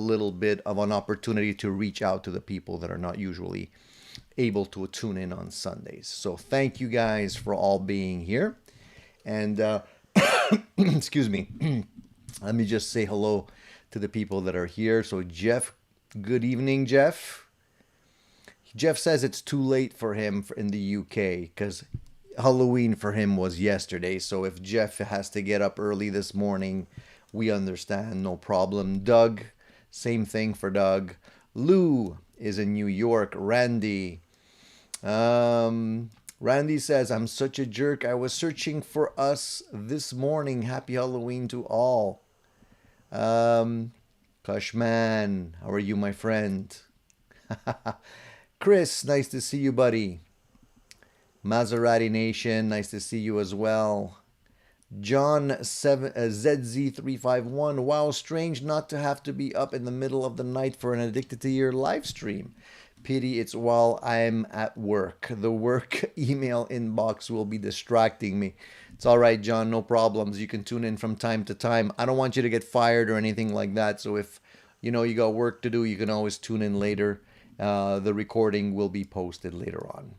little bit of an opportunity to reach out to the people that are not usually able to tune in on Sundays. So thank you guys for all being here. And excuse me, let me just say hello to the people that are here. So Jeff, good evening, Jeff. Jeff says it's too late for him in the UK because Halloween for him was yesterday. So if Jeff has to get up early this morning, we understand, no problem. Doug, same thing for Doug. Lou is in New York. Randy. Randy says, I'm such a jerk. I was searching for us this morning. Happy Halloween to all. Kushman, how are you, my friend? Chris, nice to see you, buddy. Maserati Nation, nice to see you as well. John ZZ351, wow, strange not to have to be up in the middle of the night for an Addicted to Your live stream. Pity it's while I'm at work. The work email inbox will be distracting me. It's all right, John, no problems. You can tune in from time to time. I don't want you to get fired or anything like that. So if you know you got work to do, you can always tune in later. The recording will be posted later on.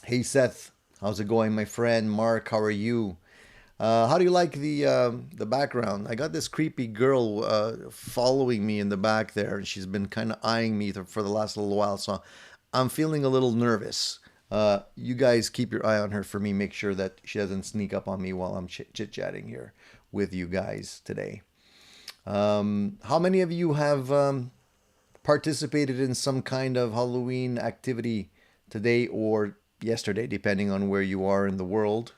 Hey, Seth, how's it going, my friend? Mark, how are you? How do you like the background? I got this creepy girl following me in the back there, and she's been kind of eyeing me for the last little while, so I'm feeling a little nervous. You guys keep your eye on her for me. Make sure that she doesn't sneak up on me while I'm chit-chatting here with you guys today. How many of you have participated in some kind of Halloween activity today or yesterday, depending on where you are in the world?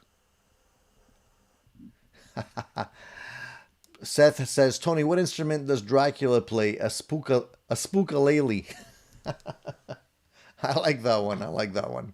Seth says, Tony, what instrument does Dracula play? A spookalele. I like that one. I like that one.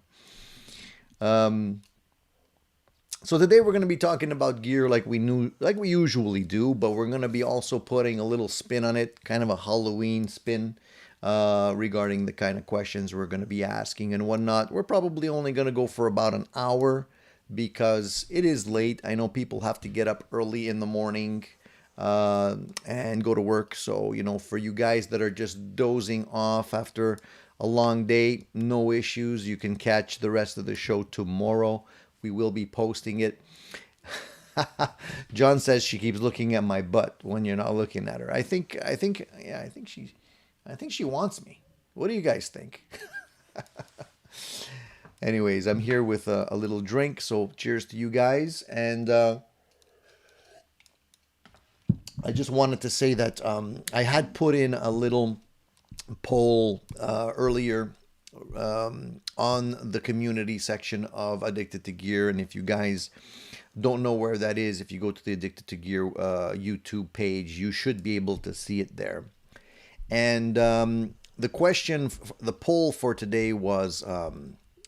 So today we're going to be talking about gear like we usually do, but we're going to be also putting a little spin on it, kind of a Halloween spin, regarding the kind of questions we're going to be asking and whatnot. We're probably only going to go for about an hour because it is late. I know people have to get up early in the morning and go to work. So, you know, for you guys that are just dozing off after a long day, no issues. You can catch the rest of the show tomorrow. We will be posting it. John says she keeps looking at my butt when you're not looking at her. I think she wants me. What do you guys think? Anyways, I'm here with a little drink, so cheers to you guys. And I just wanted to say that I had put in a little poll earlier on the community section of Addicted to Gear. And if you guys don't know where that is, if you go to the Addicted to Gear YouTube page, you should be able to see it there. And the question, the poll for today was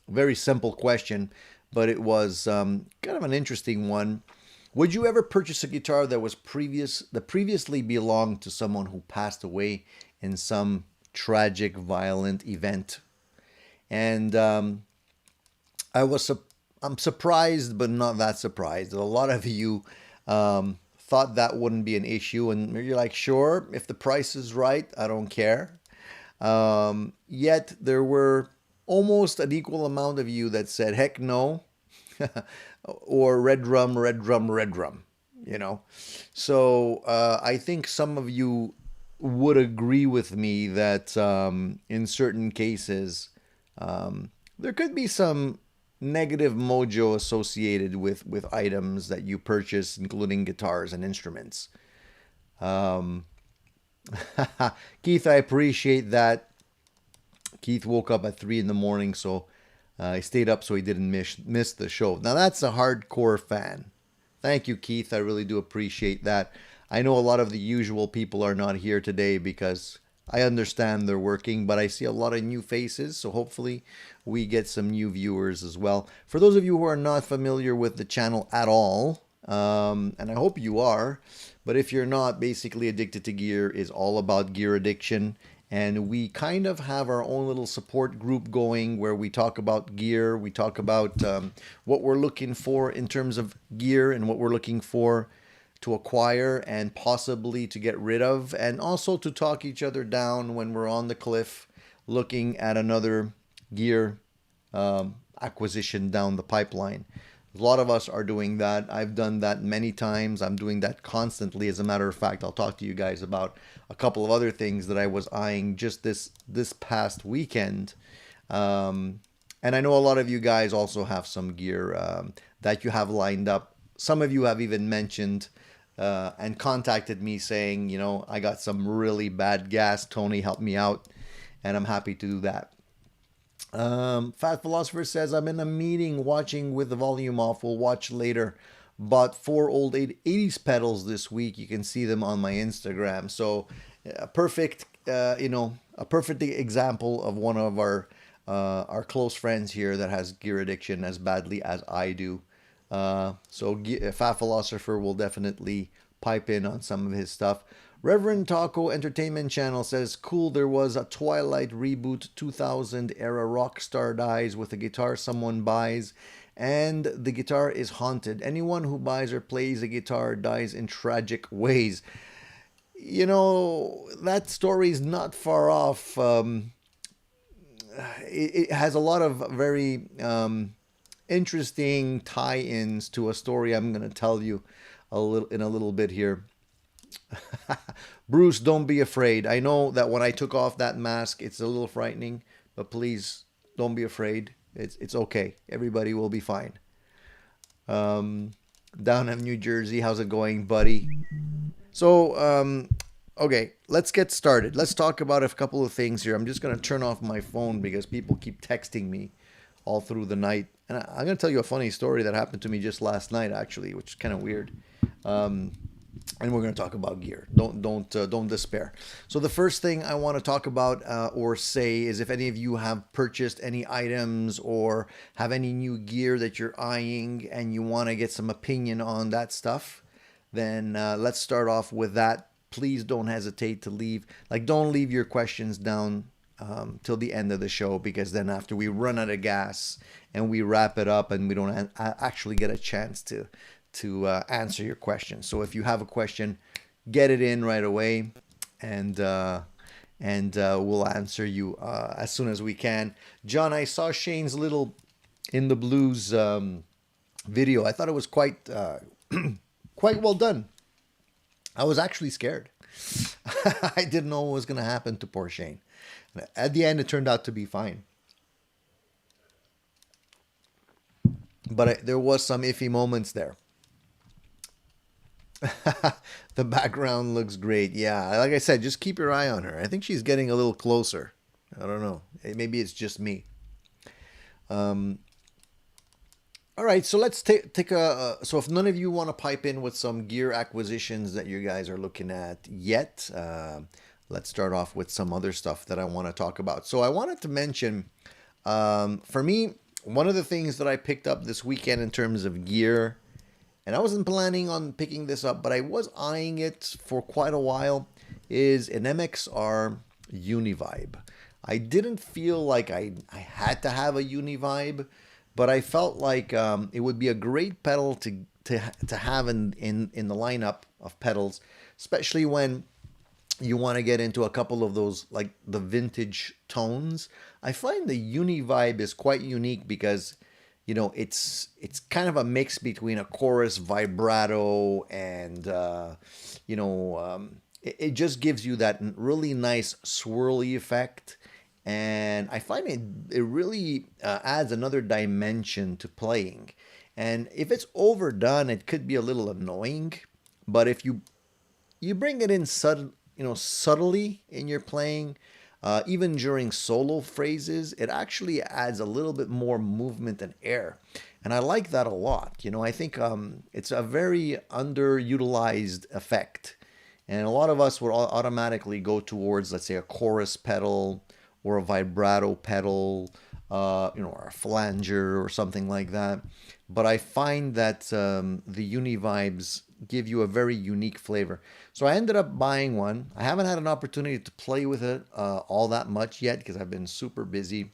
very simple question, but it was kind of an interesting one. Would you ever purchase a guitar that was previously belonged to someone who passed away in some tragic, violent event? And I'm surprised, but not that surprised. A lot of you thought that wouldn't be an issue, and you're like, sure, if the price is right, I don't care. Yet there were almost an equal amount of you that said, heck no, or red drum, red drum, red drum, you know. So I think some of you would agree with me that in certain cases, there could be some negative mojo associated with items that you purchase, including guitars and instruments. Keith, I appreciate that. Keith woke up at 3 in the morning, so he stayed up so he didn't miss the show. Now, that's a hardcore fan. Thank you, Keith. I really do appreciate that. I know a lot of the usual people are not here today because I understand they're working, but I see a lot of new faces, so hopefully we get some new viewers as well. For those of you who are not familiar with the channel at all, and I hope you are, but if you're not, basically Addicted to Gear is all about gear addiction. And we kind of have our own little support group going where we talk about gear. We talk about what we're looking for in terms of gear and what we're looking for to acquire and possibly to get rid of, and also to talk each other down when we're on the cliff looking at another gear acquisition down the pipeline. A lot of us are doing that. I've done that many times. I'm doing that constantly. As a matter of fact, I'll talk to you guys about a couple of other things that I was eyeing just this past weekend. And I know a lot of you guys also have some gear that you have lined up. Some of you have even mentioned and contacted me saying, you know, I got some really bad gas. Tony, help me out. And I'm happy to do that. Fat Philosopher says, I'm in a meeting watching with the volume off. We'll watch later. Bought 4 old 80s pedals this week. You can see them on my Instagram. So a perfect, a perfect example of one of our close friends here that has gear addiction as badly as I do. So Fat Philosopher will definitely pipe in on some of his stuff. Reverend Taco Entertainment Channel says, cool, there was a Twilight Reboot 2000 era rock star dies with a guitar someone buys, and the guitar is haunted. Anyone who buys or plays a guitar dies in tragic ways. You know, that story is not far off. It has a lot of very interesting tie-ins to a story I'm going to tell you in a little bit here. Bruce, don't be afraid. I know that when I took off that mask, it's a little frightening, but please don't be afraid. It's okay. Everybody will be fine. Down in New Jersey, how's it going, buddy? So, okay, let's get started. Let's talk about a couple of things here. I'm just going to turn off my phone because people keep texting me all through the night. And I'm going to tell you a funny story that happened to me just last night, actually, which is kind of weird. And we're going to talk about gear. Don't despair. So the first thing I want to talk about or say is if any of you have purchased any items or have any new gear that you're eyeing and you want to get some opinion on that stuff, then let's start off with that. Please don't hesitate to leave. Don't leave your questions down till the end of the show, because then after we run out of gas and we wrap it up and we don't actually get a chance to answer your question. So if you have a question, get it in right away, and we'll answer you as soon as we can. John, I saw Shane's little In the Blues video. I thought it was quite well done. I was actually scared. I didn't know what was going to happen to poor Shane. At the end, it turned out to be fine. But there was some iffy moments there. The background looks great. Yeah, like I said, just keep your eye on her. I think she's getting a little closer. I don't know. Maybe it's just me. All right, so let's take a... So if none of you want to pipe in with some gear acquisitions that you guys are looking at yet, let's start off with some other stuff that I want to talk about. So I wanted to mention, for me, one of the things that I picked up this weekend in terms of gear, and I wasn't planning on picking this up, but I was eyeing it for quite a while, is an MXR Uni-Vibe. I didn't feel like I had to have a Uni-Vibe, but I felt like it would be a great pedal to have in the lineup of pedals, especially when you want to get into a couple of those, like the vintage tones. I find the Uni-Vibe is quite unique because, you know, it's kind of a mix between a chorus vibrato and, it just gives you that really nice swirly effect. And I find it really adds another dimension to playing. And if it's overdone, it could be a little annoying. But if you bring it in subtly in your playing, even during solo phrases, it actually adds a little bit more movement and air. And I like that a lot. You know, I think it's a very underutilized effect. And a lot of us will automatically go towards, let's say, a chorus pedal or a vibrato pedal, or a flanger or something like that. But I find that the Uni-Vibes give you a very unique flavor. So I ended up buying one. I haven't had an opportunity to play with it all that much yet because I've been super busy.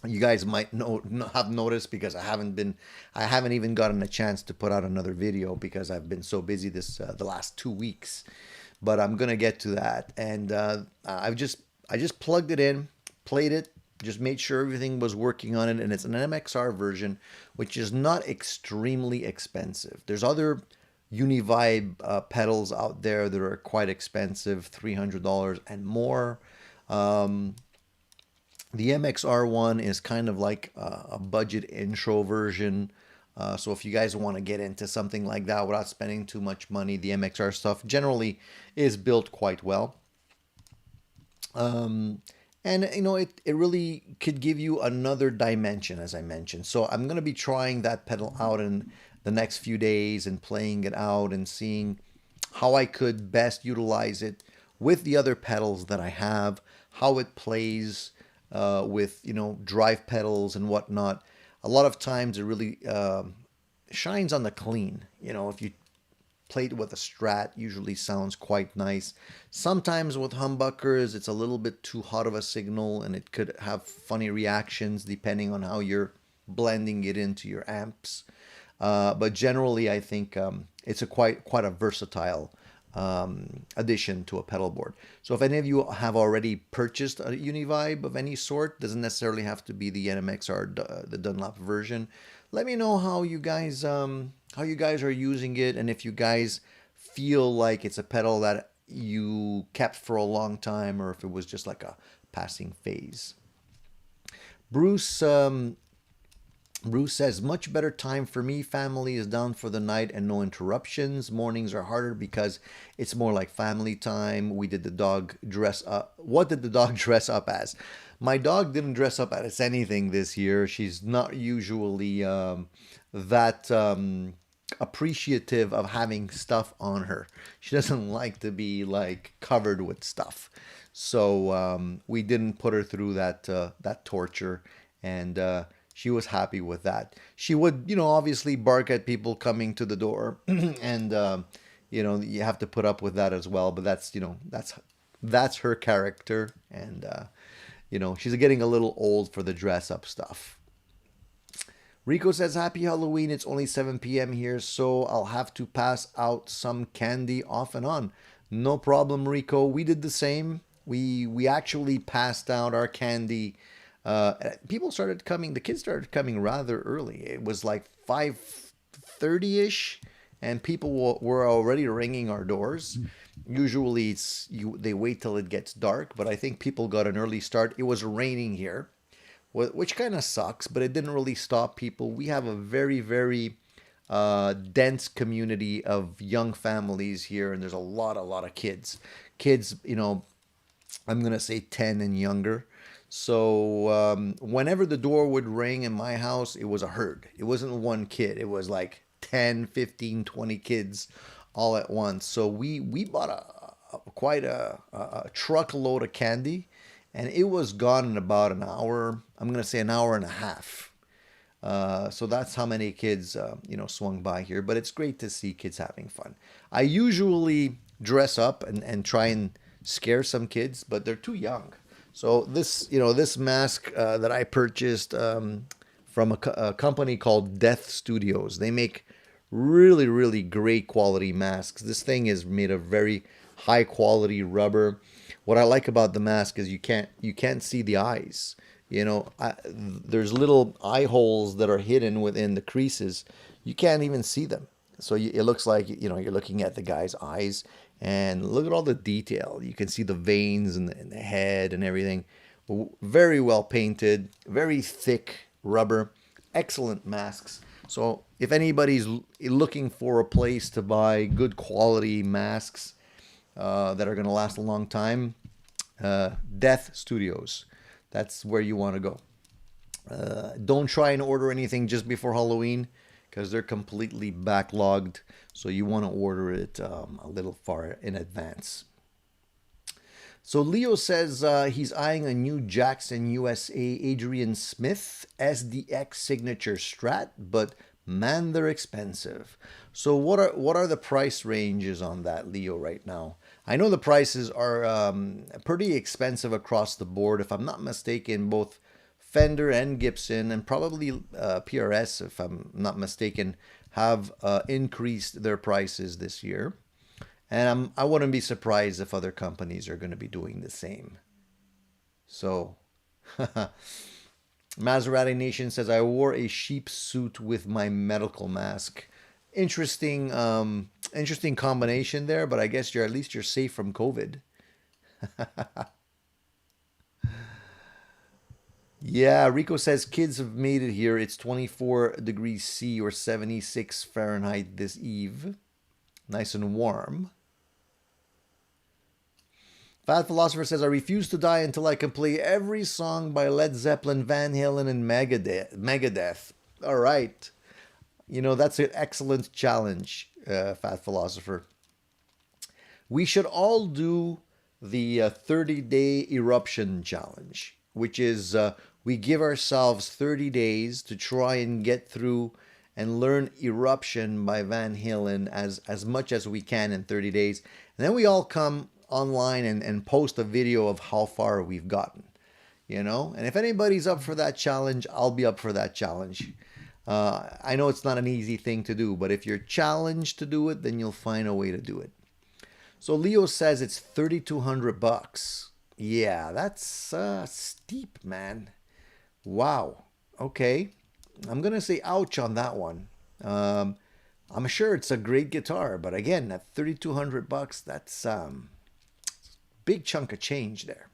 You guys might have noticed because I haven't even gotten a chance to put out another video because I've been so busy the last 2 weeks. But I'm gonna get to that, and I just plugged it in, played it, just made sure everything was working on it, and it's an MXR version, which is not extremely expensive. There's other Uni-Vibe pedals out there that are quite expensive, $300 and more. Um, the MXR one is kind of like a budget intro version. So if you guys want to get into something like that without spending too much money, the MXR stuff generally is built quite well. And you know, it really could give you another dimension, as I mentioned. So I'm going to be trying that pedal out in the next few days and playing it out and seeing how I could best utilize it with the other pedals that I have, how it plays with, you know, drive pedals and whatnot. A lot of times it really shines on the clean. You know, if you played with a strat, usually sounds quite nice. Sometimes with humbuckers, it's a little bit too hot of a signal and it could have funny reactions depending on how you're blending it into your amps. But generally, I think it's a quite a versatile addition to a pedal board. So if any of you have already purchased a Uni-Vibe of any sort, doesn't necessarily have to be the NMXR, the Dunlop version. Let me know how you guys are using it, and if you guys feel like it's a pedal that you kept for a long time, or if it was just like a passing phase. Bruce Bruce says, much better time for me. Family is down for the night and no interruptions. Mornings are harder because it's more like family time. We did the dog dress up. What did the dog dress up as? My dog didn't dress up as anything this year. She's not usually that appreciative of having stuff on her. She doesn't like to be like covered with stuff. So we didn't put her through that torture, and she was happy with that. She would, you know, obviously bark at people coming to the door, and you know, you have to put up with that as well. But that's, you know, that's her character, and you know, she's getting a little old for the dress up stuff. Rico says, happy Halloween. It's only 7 p.m. here, so I'll have to pass out some candy off and on. No problem, Rico. We did the same. We actually passed out our candy. People started coming. The kids started coming rather early. It was like 5:30ish, and people were already ringing our doors. Usually, they wait till it gets dark, but I think people got an early start. It was raining here, which kind of sucks, but it didn't really stop people. We have a very, very dense community of young families here, and there's a lot of kids. Kids, you know, I'm going to say 10 and younger. So whenever the door would ring in my house, it was a herd. It wasn't one kid. It was like 10, 15, 20 kids all at once. So we bought quite a truckload of candy, and it was gone in about an hour. I'm going to say an hour and a half. So that's how many kids, you know, swung by here. But it's great to see kids having fun. I usually dress up and try and scare some kids, but they're too young. So this, you know, this mask that I purchased from a company called Death Studios. They make really, really great quality masks. This thing is made of very high quality rubber. What I like about the mask is you can't see the eyes. You know, there's little eye holes that are hidden within the creases. You can't even see them. So it looks like, you know, you're looking at the guy's eyes, and look at all the detail. You can see the veins in the head and everything. Very well painted, very thick rubber, excellent masks. So if anybody's looking for a place to buy good quality masks that are going to last a long time, Death Studios. That's where you want to go. Don't try and order anything just before Halloween, because they're completely backlogged. So you want to order it a little far in advance. So Leo says he's eyeing a new Jackson USA Adrian Smith SDX signature strat, but man, they're expensive. So what are the price ranges on that, Leo, right now? I know the prices are pretty expensive across the board. If I'm not mistaken, both Fender and Gibson, and probably PRS, if I'm not mistaken, have increased their prices this year. And I wouldn't be surprised if other companies are going to be doing the same. So, Maserati Nation says, I wore a sheep suit with my medical mask. Interesting, interesting combination there, but I guess at least you're safe from COVID. Yeah, Rico says kids have made it here. It's 24 degrees C or 76 Fahrenheit this eve. Nice and warm. Fat Philosopher says, I refuse to die until I can play every song by Led Zeppelin, Van Halen, and Megadeth. All right. You know, that's an excellent challenge, Fat Philosopher. We should all do the 30-day eruption challenge, which is we give ourselves 30 days to try and get through and learn Eruption by Van Halen as much as we can in 30 days. And then we all come online and post a video of how far we've gotten, you know. And if anybody's up for that challenge, I'll be up for that challenge. I know it's not an easy thing to do, but if you're challenged to do it, then you'll find a way to do it. So Leo says it's $3,200. Yeah, that's steep, man. Wow. Okay. I'm going to say ouch on that one. I'm sure it's a great guitar, but again, at $3,200, that's big chunk of change there.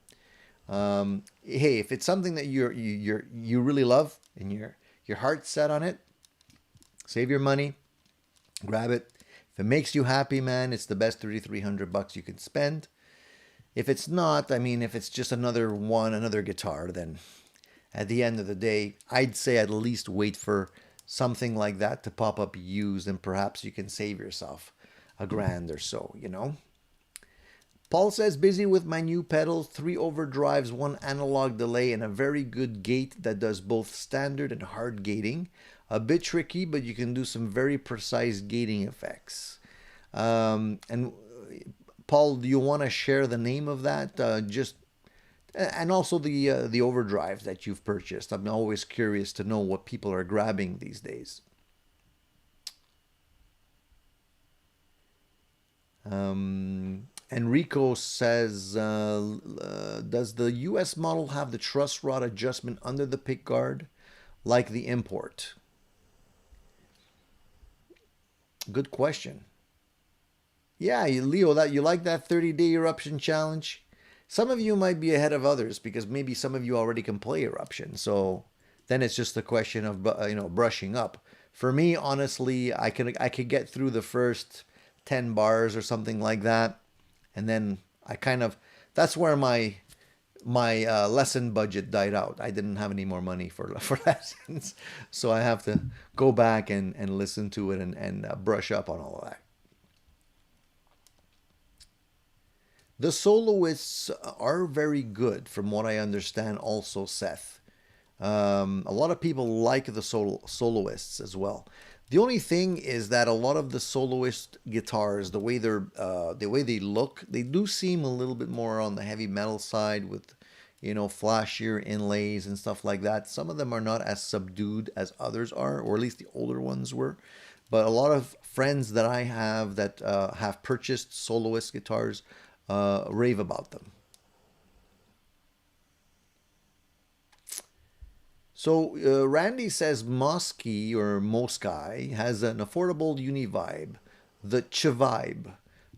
Hey, if it's something that you really love and your heart's set on it, save your money, grab it. If it makes you happy, man, it's the best $3,300 you can spend. If it's not, I mean, if it's just another guitar, then at the end of the day, I'd say at least wait for something like that to pop up used, and perhaps you can save yourself $1,000 or so, you know. Paul says, busy with my new pedals, 3 overdrives, 1 analog delay, and a very good gate that does both standard and hard gating. A bit tricky, but you can do some very precise gating effects. And Paul, do you want to share the name of that? And also the overdrive that you've purchased. I'm always curious to know what people are grabbing these days. Enrico says, does the US model have the truss rod adjustment under the pick guard like the import? Good question. Yeah, Leo, that you like that 30-day eruption challenge? Some of you might be ahead of others because maybe some of you already can play eruption. So then it's just a question of brushing up. For me, honestly, I could get through the first 10 bars or something like that, and then that's where my lesson budget died out. I didn't have any more money for lessons, so I have to go back and listen to it and brush up on all of that. The Soloists are very good, from what I understand also, Seth. A lot of people like the Soloists as well. The only thing is that a lot of the Soloist guitars, the way they look, they do seem a little bit more on the heavy metal side with, flashier inlays and stuff like that. Some of them are not as subdued as others are, or at least the older ones were. But a lot of friends that I have that have purchased Soloist guitars rave about them. So Randy says Mosky has an affordable Uni-Vibe, the Ch-Vibe,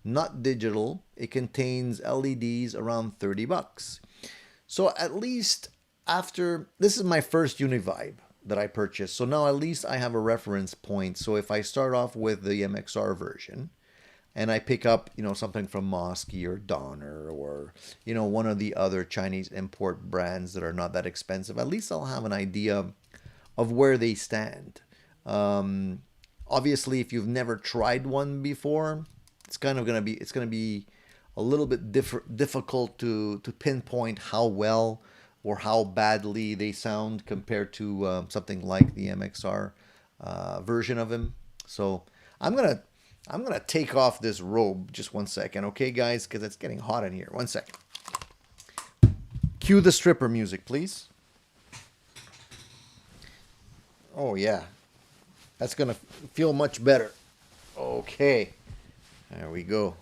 not digital. It contains LEDs around $30. So at least this is my first Uni-Vibe that I purchased. So now at least I have a reference point. So if I start off with the MXR version, and I pick up, something from Mosky or Donner or, one of the other Chinese import brands that are not that expensive, at least I'll have an idea of where they stand. Obviously, if you've never tried one before, it's going to be a little bit difficult to pinpoint how well or how badly they sound compared to something like the MXR version of him. So I'm gonna take off this robe just 1 second, okay, guys? Because it's getting hot in here. 1 second. Cue the stripper music, please. Oh yeah, that's gonna feel much better. Okay, there we go.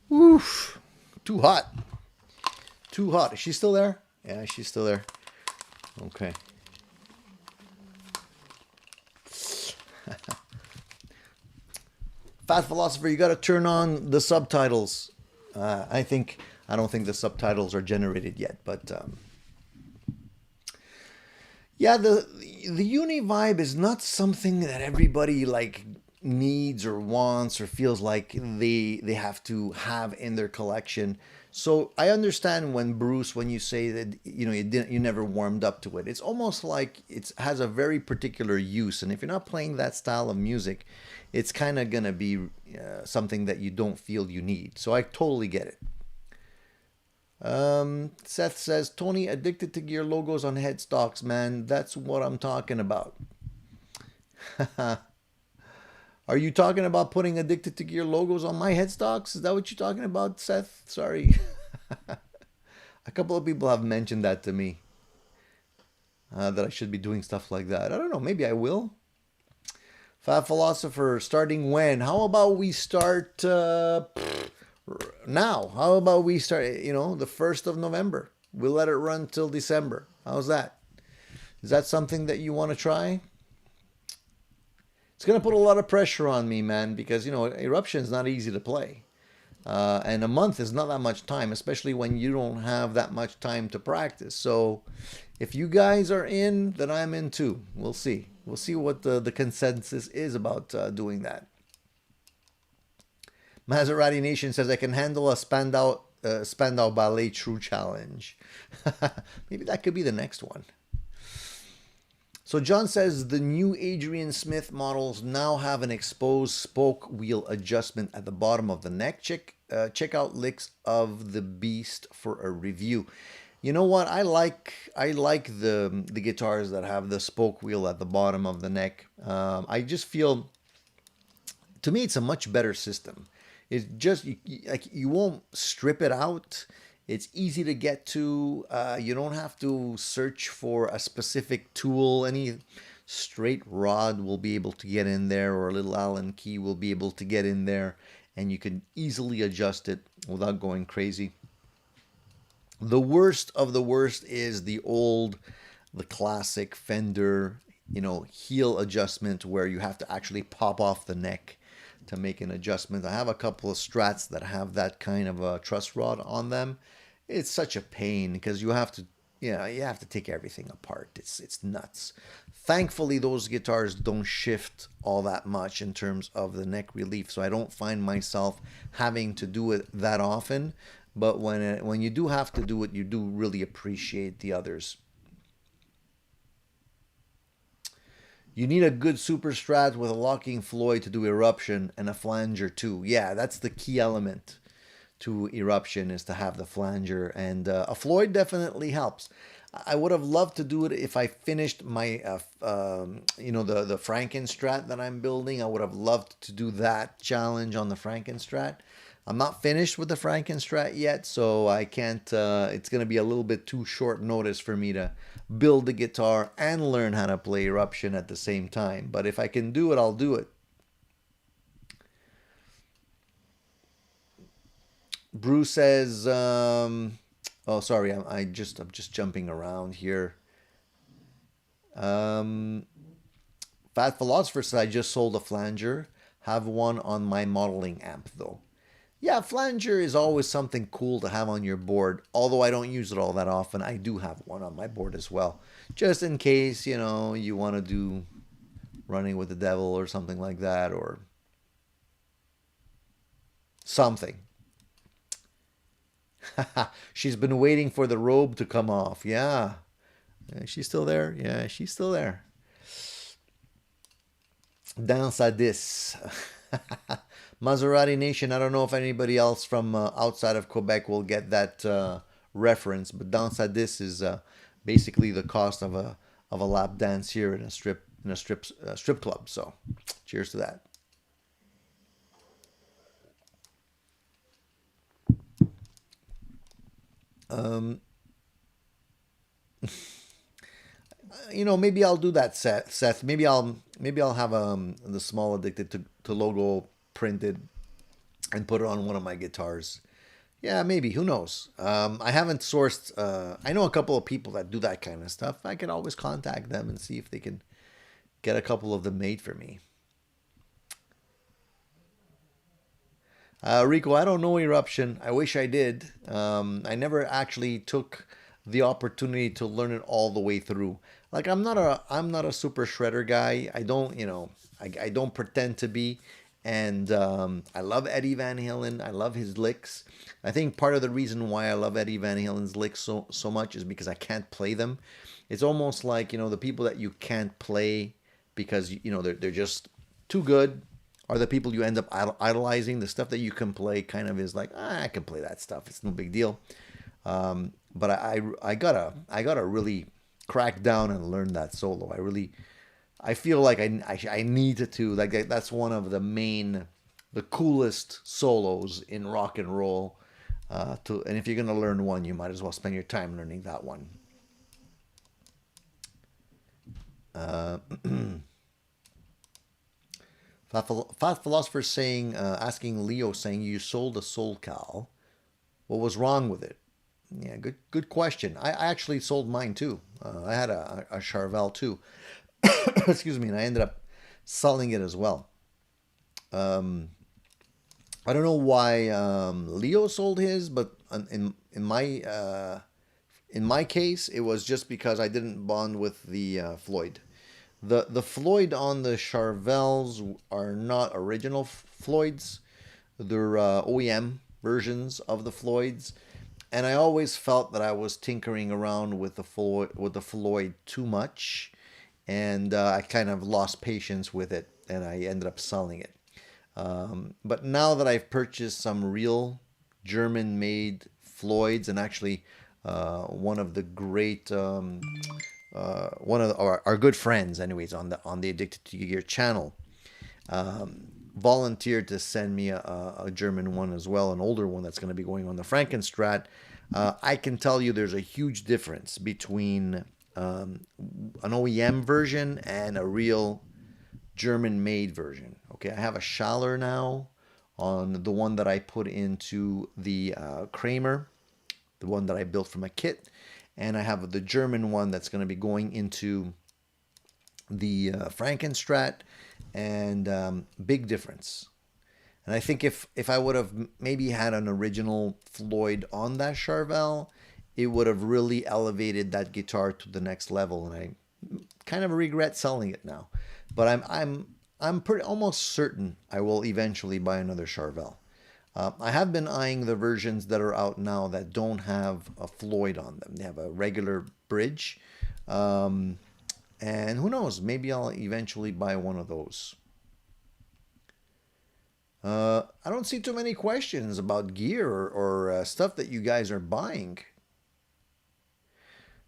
Woof, too hot. Too hot. Is she still there? Yeah, she's still there. Okay. Fat Philosopher, you got to turn on the subtitles. I don't think the subtitles are generated yet, but yeah, the Uni-Vibe is not something that everybody like needs or wants or feels like they have to have in their collection. So I understand when Bruce, when you say that you never warmed up to it. It's almost like it has a very particular use, and if you're not playing that style of music, it's kind of gonna be something that you don't feel you need. So I totally get it. Seth says, Tony, addicted to gear logos on headstocks, man. That's what I'm talking about. Are you talking about putting addicted to gear logos on my headstocks? Is that what you're talking about, Seth? Sorry. A couple of people have mentioned that to me. That I should be doing stuff like that. I don't know. Maybe I will. Fat Philosopher, starting when? How about we start now? How about we start, the 1st of November? We'll let it run till December. How's that? Is that something that you want to try? It's going to put a lot of pressure on me, man, because, Eruption is not easy to play. And a month is not that much time, especially when you don't have that much time to practice. So if you guys are in, then I'm in too. We'll see. We'll see what the consensus is about doing that. Maserati Nation says, I can handle a Spandau Ballet True Challenge. Maybe that could be the next one. So John says the new Adrian Smith models now have an exposed spoke wheel adjustment at the bottom of the neck. Check out licks of the beast for a review. You know what? I like the guitars that have the spoke wheel at the bottom of the neck. I just feel, to me, it's a much better system. It's just like you won't strip it out. It's easy to get to. You don't have to search for a specific tool. Any straight rod will be able to get in there, or a little Allen key will be able to get in there, and you can easily adjust it without going crazy. The worst of the worst is the classic Fender, heel adjustment where you have to actually pop off the neck to make an adjustment. I have a couple of strats that have that kind of a truss rod on them. It's such a pain because you have to take everything apart. It's nuts. Thankfully, those guitars don't shift all that much in terms of the neck relief, so I don't find myself having to do it that often. But when you do have to do it, you do really appreciate the others. You need a good super strat with a locking Floyd to do eruption and a flanger too. Yeah, that's the key element to eruption, is to have the flanger, and a Floyd definitely helps. I would have loved to do it if I finished my the Frankenstrat that I'm building. I would have loved to do that challenge on the Frankenstrat. I'm not finished with the Frankenstrat yet, so I can't, it's going to be a little bit too short notice for me to build the guitar and learn how to play Eruption at the same time. But if I can do it, I'll do it. Bruce says, oh, sorry, I'm just jumping around here. Fat Philosopher says, I just sold a flanger. Have one on my modeling amp, though. Yeah, flanger is always something cool to have on your board. Although I don't use it all that often, I do have one on my board as well. Just in case, you want to do Running with the Devil or something like that, or something. She's been waiting for the robe to come off. Yeah. She's still there? Yeah, she's still there. Danse à 10. Maserati Nation, I don't know if anybody else from outside of Quebec will get that reference, but Danse à 10 is basically the cost of a lap dance here in a strip club. So, cheers to that. you know, maybe I'll do that, Seth. Maybe I'll have the small addicted to logo printed and put it on one of my guitars. Yeah, maybe. Who knows? I haven't sourced. I know a couple of people that do that kind of stuff. I could always contact them and see if they can get a couple of them made for me. Rico, I don't know eruption. I wish I did. I never actually took the opportunity to learn it all the way through. Like I'm not a super shredder guy. I don't, you know, I don't pretend to be. And I love Eddie Van Halen. I love his licks. I think part of the reason why I love Eddie Van Halen's licks so much is because I can't play them. It's almost like, you know, the people that you can't play because, you know, they're just too good are the people you end up idolizing. The stuff that you can play kind of is like, I can play that stuff. It's no big deal. But I gotta really crack down and learn that solo. I feel like I need to like that's one of the coolest solos in rock and roll. And if you're gonna learn one, you might as well spend your time learning that one. Uh, Fat Philosopher saying, asking Leo, saying you sold a Soul Cal. What was wrong with it? Yeah, good question. I actually sold mine too. I had a Charvel too. Excuse me, and I ended up selling it as well. Um, I don't know why Leo sold his, but in my case, it was just because I didn't bond with the Floyd. The Floyd on the Charvels are not original Floyds. They're OEM versions of the Floyds, and I always felt that I was tinkering around with the Floyd too much, and I kind of lost patience with it, and I ended up selling it. But now that I've purchased some real German-made Floyds, and actually one of the great one of our good friends, anyways, on the Addicted to Gear channel, volunteered to send me a German one as well, an older one that's going to be going on the Frankenstrat. I can tell you there's a huge difference between an OEM version and a real German-made version. Okay, I have a Schaller now on the one that I put into the Kramer, the one that I built from a kit, and I have the German one that's going to be going into the Frankenstrat, and big difference. And I think if I would have maybe had an original Floyd on that Charvel, it would have really elevated that guitar to the next level. And I kind of regret selling it now, but I'm pretty almost certain I will eventually buy another Charvel. I have been eyeing the versions that are out now that don't have a Floyd on them. They have a regular bridge. And who knows, maybe I'll eventually buy one of those. I don't see too many questions about gear or stuff that you guys are buying.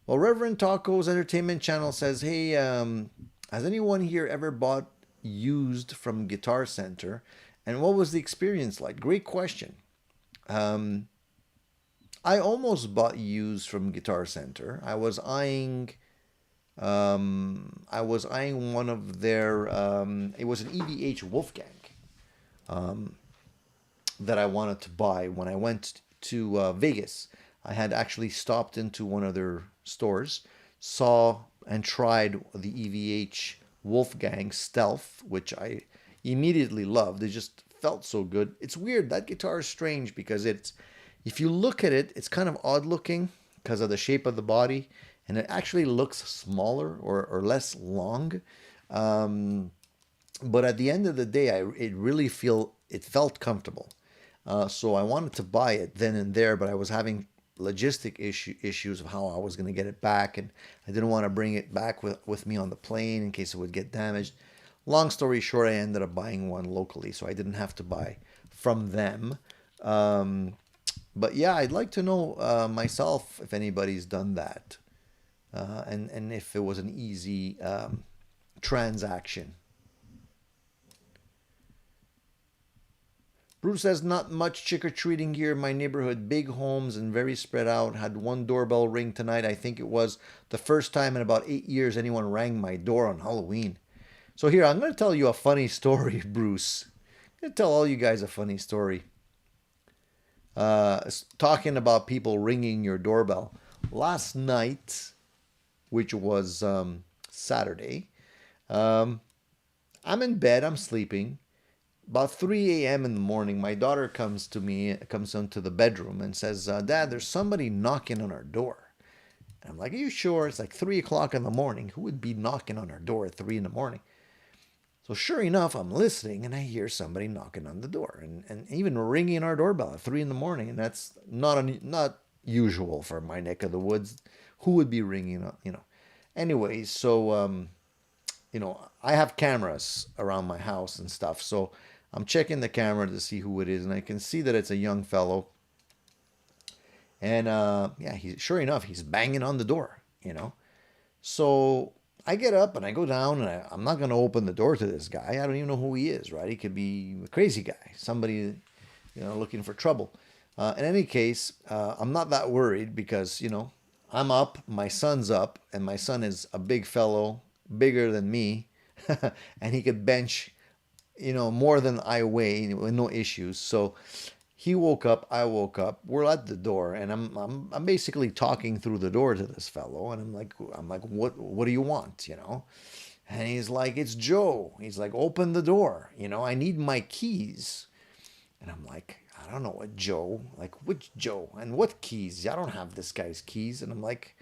Well, Reverend Taco's Entertainment Channel says, hey, has anyone here ever bought used from Guitar Center? And what was the experience like? Great question. I almost bought used from Guitar Center. I was eyeing one of their, it was an EVH Wolfgang that I wanted to buy when I went to Vegas. I had actually stopped into one of their stores, saw and tried the EVH Wolfgang Stealth, which I immediately loved. It just felt so good. It's weird. That guitar is strange because if you look at it, it's kind of odd looking because of the shape of the body, and it actually looks smaller or less long. But at the end of the day, it felt comfortable. So I wanted to buy it then and there, but I was having logistic issues of how I was going to get it back, and I didn't want to bring it back with me on the plane in case it would get damaged. Long story short, I ended up buying one locally, so I didn't have to buy from them. But yeah, I'd like to know myself if anybody's done that, and if it was an easy transaction. Bruce says, not much trick-or-treating here in my neighborhood. Big homes and very spread out. Had one doorbell ring tonight. I think it was the first time in about 8 years anyone rang my door on Halloween. So here, I'm going to tell you a funny story, Bruce. I'm going to tell all you guys a funny story. Talking about people ringing your doorbell. Last night, which was Saturday, I'm in bed, I'm sleeping. About 3 a.m. in the morning, my daughter comes into the bedroom and says, Dad, there's somebody knocking on our door. And I'm like, are you sure? It's like 3 o'clock in the morning. Who would be knocking on our door at 3 in the morning? So sure enough, I'm listening and I hear somebody knocking on the door and even ringing our doorbell at 3 in the morning. And that's not usual for my neck of the woods. Who would be ringing, Anyways, so, I have cameras around my house and stuff. So I'm checking the camera to see who it is, and I can see that it's a young fellow. And sure enough, he's banging on the door, So I get up and I go down, and I'm not going to open the door to this guy. I don't even know who he is, right? He could be a crazy guy, somebody, looking for trouble. In any case, I'm not that worried because, I'm up, my son's up, and my son is a big fellow, bigger than me, and he could bench, more than I weigh with no issues. So he woke up, I woke up, we're at the door, and I'm basically talking through the door to this fellow, and I'm like, what do you want, And he's like, it's Joe. He's like, open the door, I need my keys. And I'm like, I don't know what Joe, like which Joe and what keys? I don't have this guy's keys. And I'm like,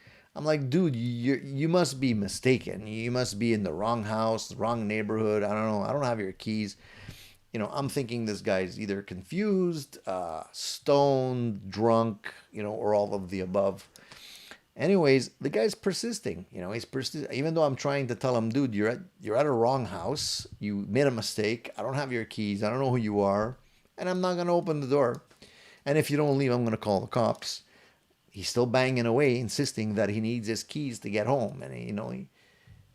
dude, you must be mistaken. You must be in the wrong house, the wrong neighborhood. I don't know. I don't have your keys. I'm thinking this guy's either confused, stoned, drunk, or all of the above. Anyways, the guy's persisting. He's persisting. Even though I'm trying to tell him, dude, you're at a wrong house. You made a mistake. I don't have your keys. I don't know who you are, and I'm not gonna open the door. And if you don't leave, I'm gonna call the cops. He's still banging away, insisting that he needs his keys to get home. And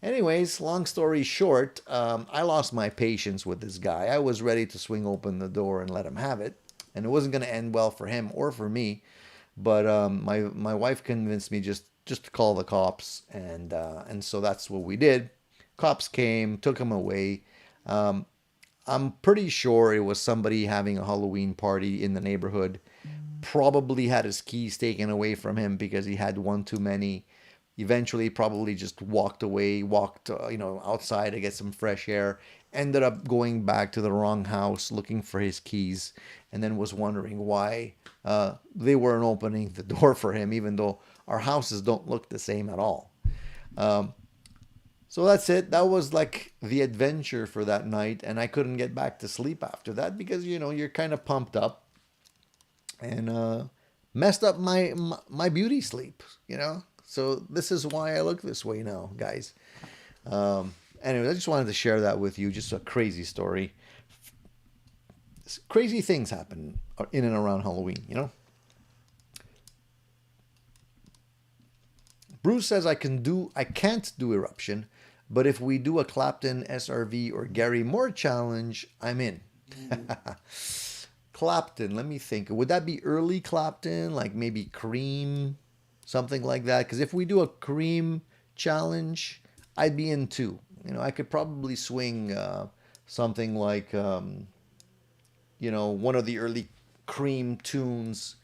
anyways, long story short, I lost my patience with this guy. I was ready to swing open the door and let him have it, and it wasn't going to end well for him or for me. But my wife convinced me just to call the cops, and so that's what we did. Cops came, took him away. I'm pretty sure it was somebody having a Halloween party in the neighborhood. Probably had his keys taken away from him because he had one too many. Eventually, probably just walked away, outside to get some fresh air. Ended up going back to the wrong house, looking for his keys, and then was wondering why they weren't opening the door for him, even though our houses don't look the same at all. So that's it. That was like the adventure for that night, and I couldn't get back to sleep after that because you're kind of pumped up, and messed up my beauty sleep. So this is why I look this way now, guys. Anyway, I just wanted to share that with you. Just a crazy story. Crazy things happen in and around Halloween, Bruce says I can't do eruption, but if we do a Clapton, SRV, or Gary Moore challenge, I'm in. Clapton, let me think. Would that be early Clapton, like maybe Cream? Something like that. Because if we do a Cream challenge, I'd be in too. I could probably swing something like, one of the early Cream tunes,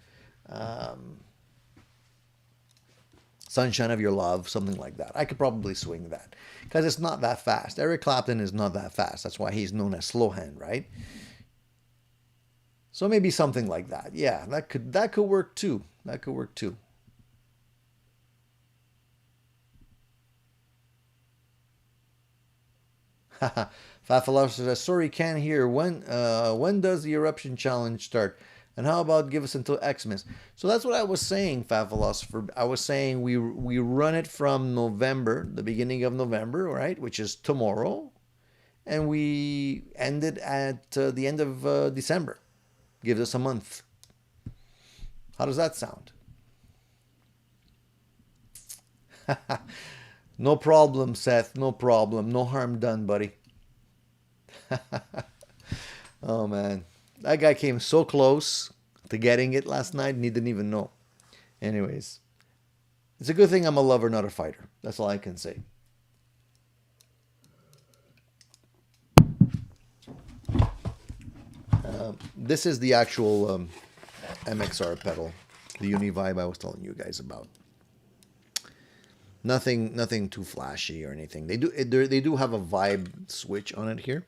Sunshine of Your Love, something like that. I could probably swing that because it's not that fast. Eric Clapton is not that fast. That's why he's known as slow hand, right? So maybe something like that. Yeah, that could work too. That could work too. Fafalov says, sorry, can't hear. When does the eruption challenge start? And how about give us until Xmas? So that's what I was saying, Fafalov. I was saying we run it from November, the beginning of November, right, which is tomorrow, and we end it at the end of December. Gives us a month. How does that sound? No problem, Seth. No problem. No harm done, buddy. Oh, man. That guy came so close to getting it last night and he didn't even know. Anyways, it's a good thing I'm a lover, not a fighter. That's all I can say. This is the actual MXR pedal, the Uni-Vibe I was telling you guys about. Nothing too flashy or anything. They do have a vibe switch on it here.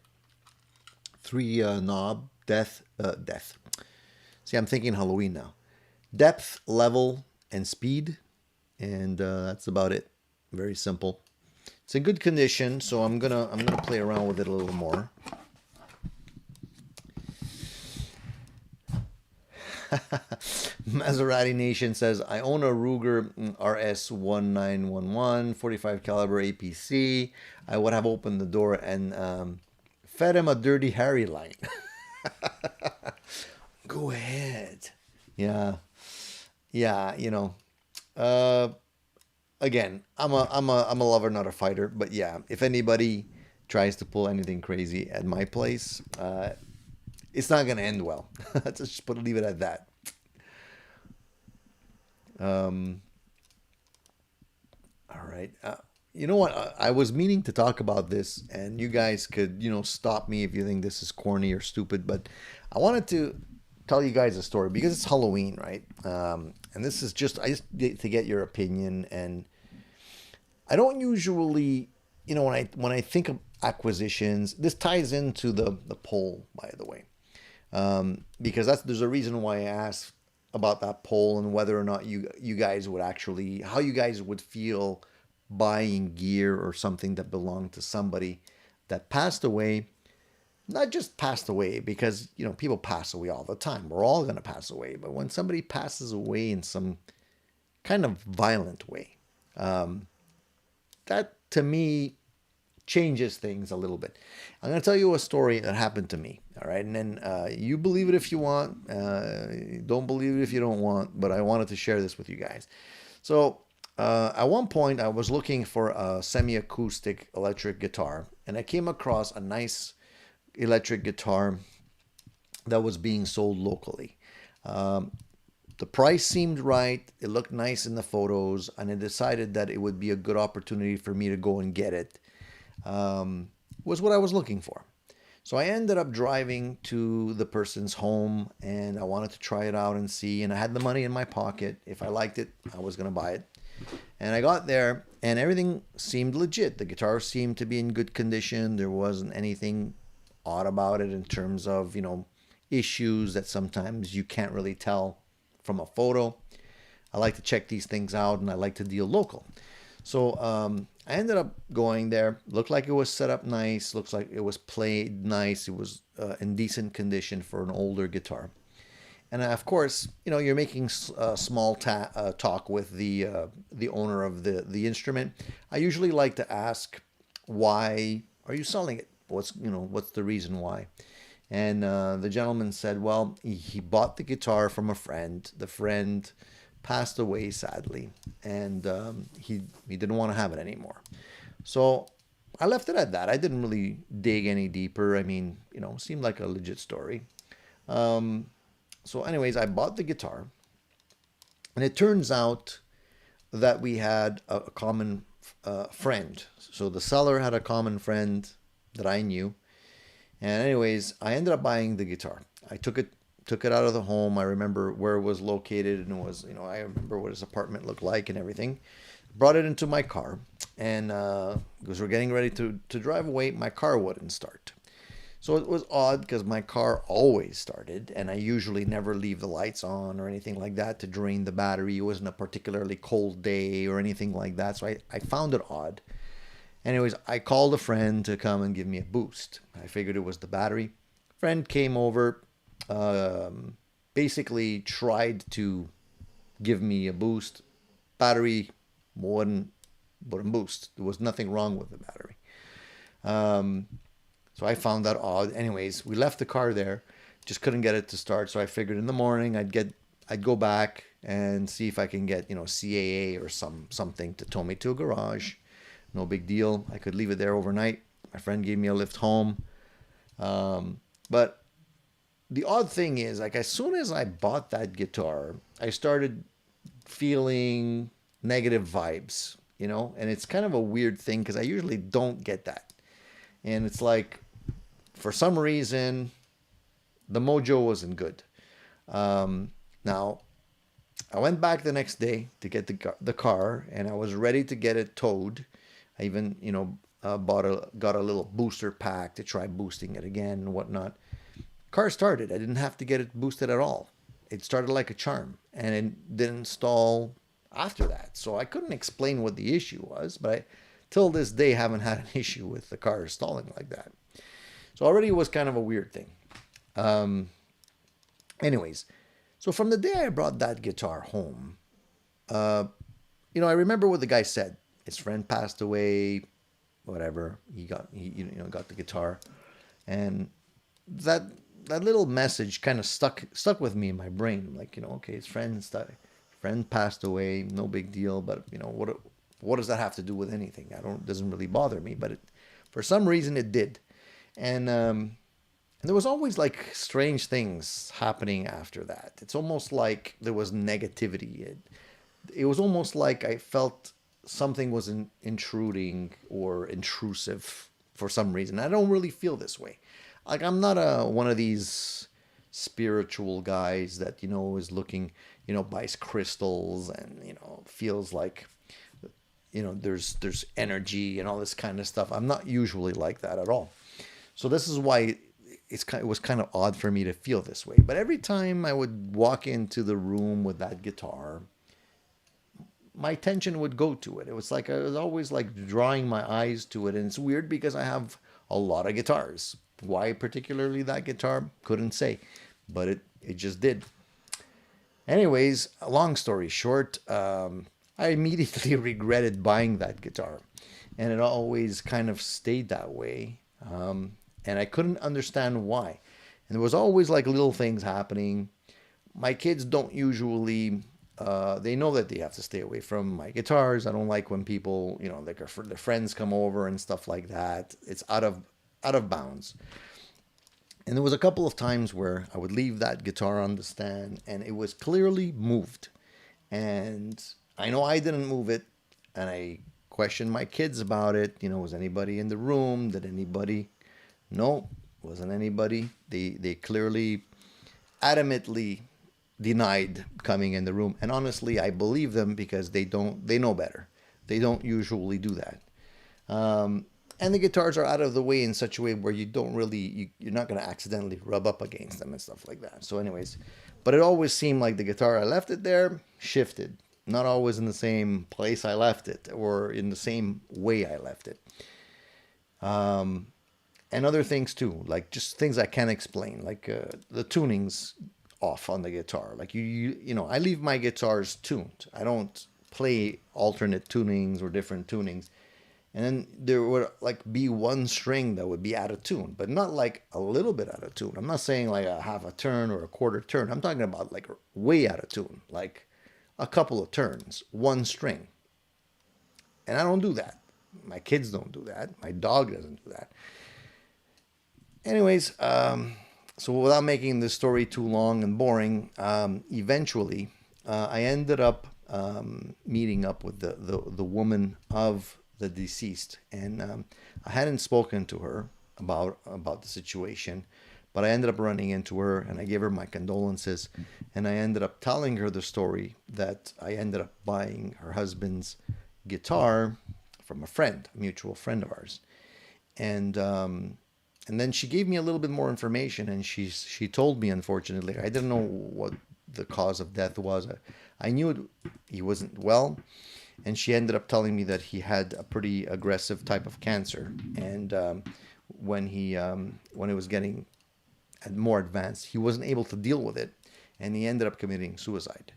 3 knob, depth. See, I'm thinking Halloween now. Depth, level, and speed, and that's about it. Very simple. It's in good condition, so I'm gonna play around with it a little more. Maserati Nation says, I own a Ruger RS1911 45 caliber APC. I would have opened the door and fed him a Dirty Harry line. Go ahead. Yeah, you know. Again, I'm a lover, not a fighter. But yeah, if anybody tries to pull anything crazy at my place, it's not gonna end well. Let's just leave it at that. All right. You know what? I was meaning to talk about this, and you guys could, stop me if you think this is corny or stupid. But I wanted to tell you guys a story because it's Halloween, right? And this is just to get your opinion. And I don't usually, when I think of acquisitions, this ties into the poll, by the way. Because there's a reason why I asked about that poll and whether or not you guys would actually, how you guys would feel buying gear or something that belonged to somebody that passed away. Not just passed away, because people pass away all the time. We're all going to pass away. But when somebody passes away in some kind of violent way, that to me changes things a little bit. I'm going to tell you a story that happened to me. All right. And then you believe it if you want. Don't believe it if you don't want. But I wanted to share this with you guys. So at one point, I was looking for a semi-acoustic electric guitar. And I came across a nice electric guitar that was being sold locally. The price seemed right. It looked nice in the photos. And I decided that it would be a good opportunity for me to go and get it. Was what I was looking for. So I ended up driving to the person's home and I wanted to try it out and see. And I had the money in my pocket. If I liked it, I was going to buy it. And I got there and everything seemed legit. The guitar seemed to be in good condition. There wasn't anything odd about it in terms of, issues that sometimes you can't really tell from a photo. I like to check these things out and I like to deal local. So I ended up going there. Looked like it was set up nice. Looks like it was played nice. It was in decent condition for an older guitar. And of course, you're making small talk with the owner of the instrument. I usually like to ask, why are you selling it? What's the reason why? And the gentleman said, well, he bought the guitar from a friend. The friend passed away, sadly, and he didn't want to have it anymore. So I left it at that. I didn't really dig any deeper. I mean, seemed like a legit story. So anyways, I bought the guitar, and it turns out that we had a common friend. So the seller had a common friend that I knew. And anyways, I ended up buying the guitar. I took it out of the home. I remember where it was located, and it was, I remember what his apartment looked like and everything. Brought it into my car, and because we're getting ready to drive away, my car wouldn't start. So it was odd because my car always started, and I usually never leave the lights on or anything like that to drain the battery. It wasn't a particularly cold day or anything like that, so I found it odd. Anyways, I called a friend to come and give me a boost. I figured it was the battery. Friend came over, basically tried to give me a boost. Battery wouldn't boost. There was nothing wrong with the battery. So I found that odd. Anyways, we left the car there, just couldn't get it to start. So I figured in the morning I'd go back and see if I can get, CAA or something to tow me to a garage. No big deal. I could leave it there overnight. My friend gave me a lift home. But the odd thing is, like, as soon as I bought that guitar, I started feeling negative vibes, you know? And it's kind of a weird thing because I usually don't get that. And it's like, for some reason, the mojo wasn't good. Now, I went back the next day to get the car, and I was ready to get it towed. I even, got a little booster pack to try boosting it again and whatnot. Car started. I didn't have to get it boosted at all. It started like a charm, and it didn't stall after that. So I couldn't explain what the issue was, but I, till this day, haven't had an issue with the car stalling like that. So already it was kind of a weird thing. Anyways, so from the day I brought that guitar home, I remember what the guy said. His friend passed away, whatever. He got the guitar, and that little message kind of stuck with me in my brain. I'm like, okay, his friend passed away, no big deal, but what does that have to do with anything? Doesn't really bother me, but for some reason it did, and there was always like strange things happening after that. It's almost like there was negativity. It was almost like I felt something was intruding or intrusive for some reason. I don't really feel this way. Like, I'm not one of these spiritual guys that, is looking, buys crystals and, feels like, there's energy and all this kind of stuff. I'm not usually like that at all. So this is why it was kind of odd for me to feel this way. But every time I would walk into the room with that guitar, my attention would go to it. It was like I was always like drawing my eyes to it. And it's weird because I have a lot of guitars. Why particularly that guitar? Couldn't say. But it just did. Anyways, long story short, I immediately regretted buying that guitar. And it always kind of stayed that way. And I couldn't understand why. And there was always like little things happening. My kids don't usually, they know that they have to stay away from my guitars. I don't like when people, like their friends come over and stuff like that. It's out of bounds. And there was a couple of times where I would leave that guitar on the stand and it was clearly moved. And I know I didn't move it. And I questioned my kids about it. Was anybody in the room? Did anybody? No, wasn't anybody. They clearly, adamantly denied coming in the room. And honestly, I believe them because they know better. They don't usually do that. And the guitars are out of the way in such a way where you don't really, you're not going to accidentally rub up against them and stuff like that. So anyways, but it always seemed like the guitar, I left it there, shifted. Not always in the same place I left it or in the same way I left it. And other things too, like just things I can't explain, like the tuning's off on the guitar. Like I leave my guitars tuned. I don't play alternate tunings or different tunings. And then there would be one string that would be out of tune, but not like a little bit out of tune. I'm not saying like a half a turn or a quarter turn. I'm talking about like way out of tune, like a couple of turns, one string. And I don't do that. My kids don't do that. My dog doesn't do that. Anyways, so without making this story too long and boring, eventually I ended up meeting up with the woman of the deceased, and I hadn't spoken to her about the situation, but I ended up running into her and I gave her my condolences, and I ended up telling her the story that I ended up buying her husband's guitar from a mutual friend of ours, and then she gave me a little bit more information, and she told me, unfortunately, I didn't know what the cause of death was. I knew he wasn't well. And she ended up telling me that he had a pretty aggressive type of cancer. And when it was getting more advanced, he wasn't able to deal with it. And he ended up committing suicide.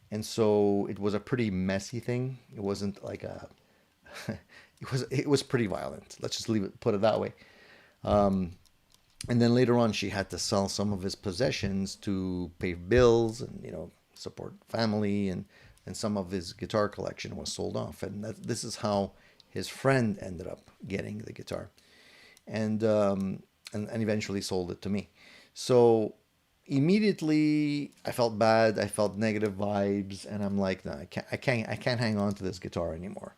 And so it was a pretty messy thing. It wasn't like it was pretty violent. Let's just put it that way. And then later on, she had to sell some of his possessions to pay bills and, support family, and some of his guitar collection was sold off. And this is how his friend ended up getting the guitar, and eventually sold it to me. So immediately I felt bad. I felt negative vibes, and I'm like, no, I can't hang on to this guitar anymore.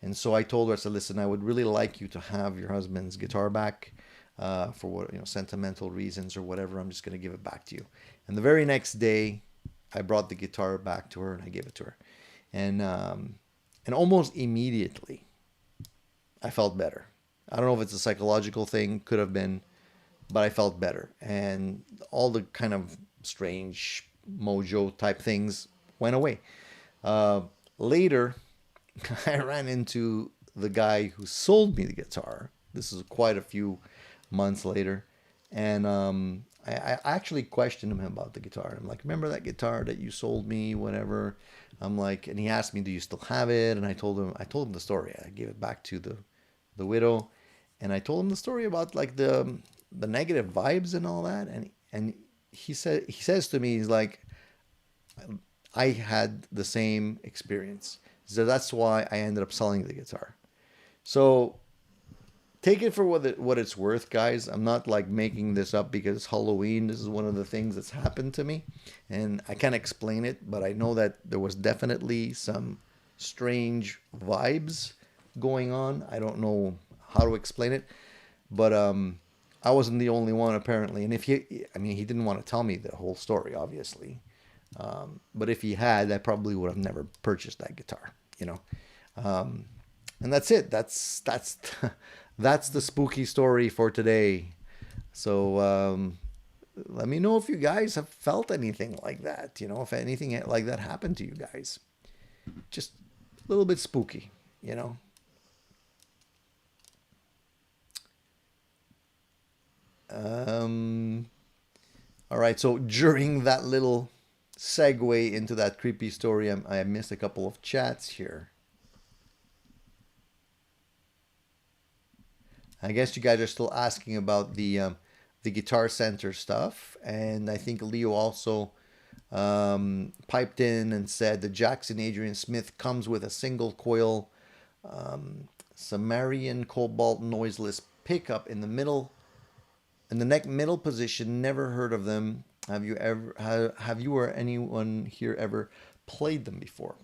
And so I told her, I said, listen, I would really like you to have your husband's guitar back, for what, sentimental reasons or whatever. I'm just gonna give it back to you. And the very next day, I brought the guitar back to her and I gave it to her, and almost immediately, I felt better. I don't know if it's a psychological thing, could have been, but I felt better. And all the kind of strange mojo type things went away. Later, I ran into the guy who sold me the guitar. This is quite a few months later. And I actually questioned him about the guitar. I'm like, remember that guitar that you sold me, whatever? I'm like, and he asked me, do you still have it? And I told him the story. I gave it back to the widow, and I told him the story about like the negative vibes and all that. And he says to me, he's like, I had the same experience. So that's why I ended up selling the guitar. So take it for what it's worth, guys. I'm not like making this up because it's Halloween. This is one of the things that's happened to me, and I can't explain it, but I know that there was definitely some strange vibes going on. I don't know how to explain it, but I wasn't the only one apparently. And he didn't want to tell me the whole story, obviously. But if he had, I probably would have never purchased that guitar. And that's it. That's that's the spooky story for today. So let me know if you guys have felt anything like that. If anything like that happened to you guys. Just a little bit spooky. All right. So during that little segue into that creepy story, I missed a couple of chats here. I guess you guys are still asking about the Guitar Center stuff, and I think Leo also piped in and said the Jackson Adrian Smith comes with a single coil Sumerian cobalt noiseless pickup in the neck middle position. Never heard of them. Have you or anyone here ever played them before?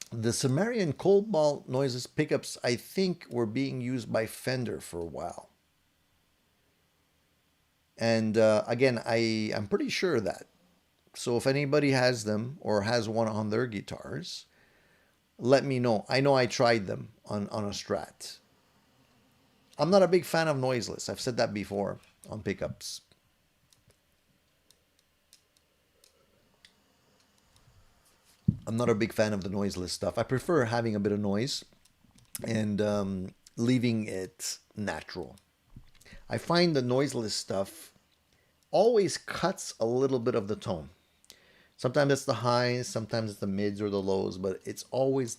The Sumerian cobalt noiseless pickups, I think, were being used by Fender for a while. And again, I'm pretty sure of that. So if anybody has them or has one on their guitars, let me know. I know I tried them on a Strat. I'm not a big fan of noiseless. I've said that before on pickups. I'm not a big fan of the noiseless stuff. I prefer having a bit of noise and leaving it natural. I find the noiseless stuff always cuts a little bit of the tone. Sometimes it's the highs, sometimes it's the mids or the lows, but it always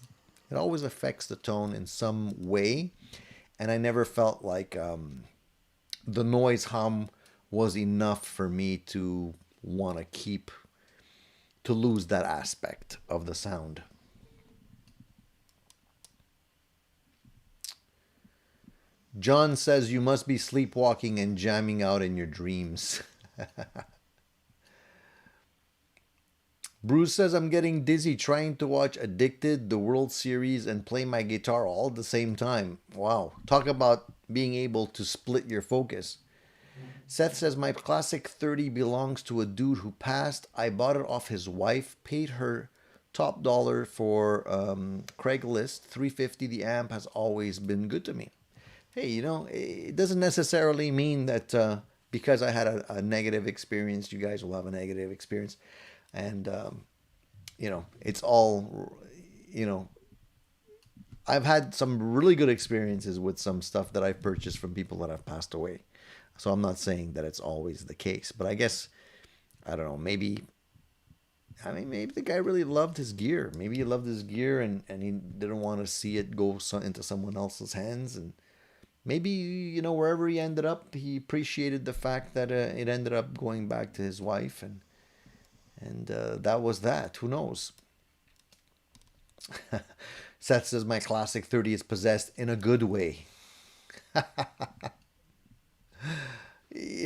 affects the tone in some way. And I never felt like the noise hum was enough for me to want to lose that aspect of the sound. John says you must be sleepwalking and jamming out in your dreams. Bruce says I'm getting dizzy trying to watch Addicted, the World Series, and play my guitar all at the same time. Wow. Talk about being able to split your focus. Seth says my classic 30 belongs to a dude who passed. I bought it off his wife, paid her top dollar for Craigslist, $350. The amp has always been good to me. Hey, it doesn't necessarily mean that because I had a negative experience, you guys will have a negative experience. And, it's all, I've had some really good experiences with some stuff that I've purchased from people that have passed away. So I'm not saying that it's always the case, but I guess, I don't know, maybe the guy really loved his gear. Maybe he loved his gear and he didn't want to see it go into someone else's hands. And maybe, wherever he ended up, he appreciated the fact that it ended up going back to his wife. And that was that. Who knows? Seth says my classic 30 is possessed in a good way.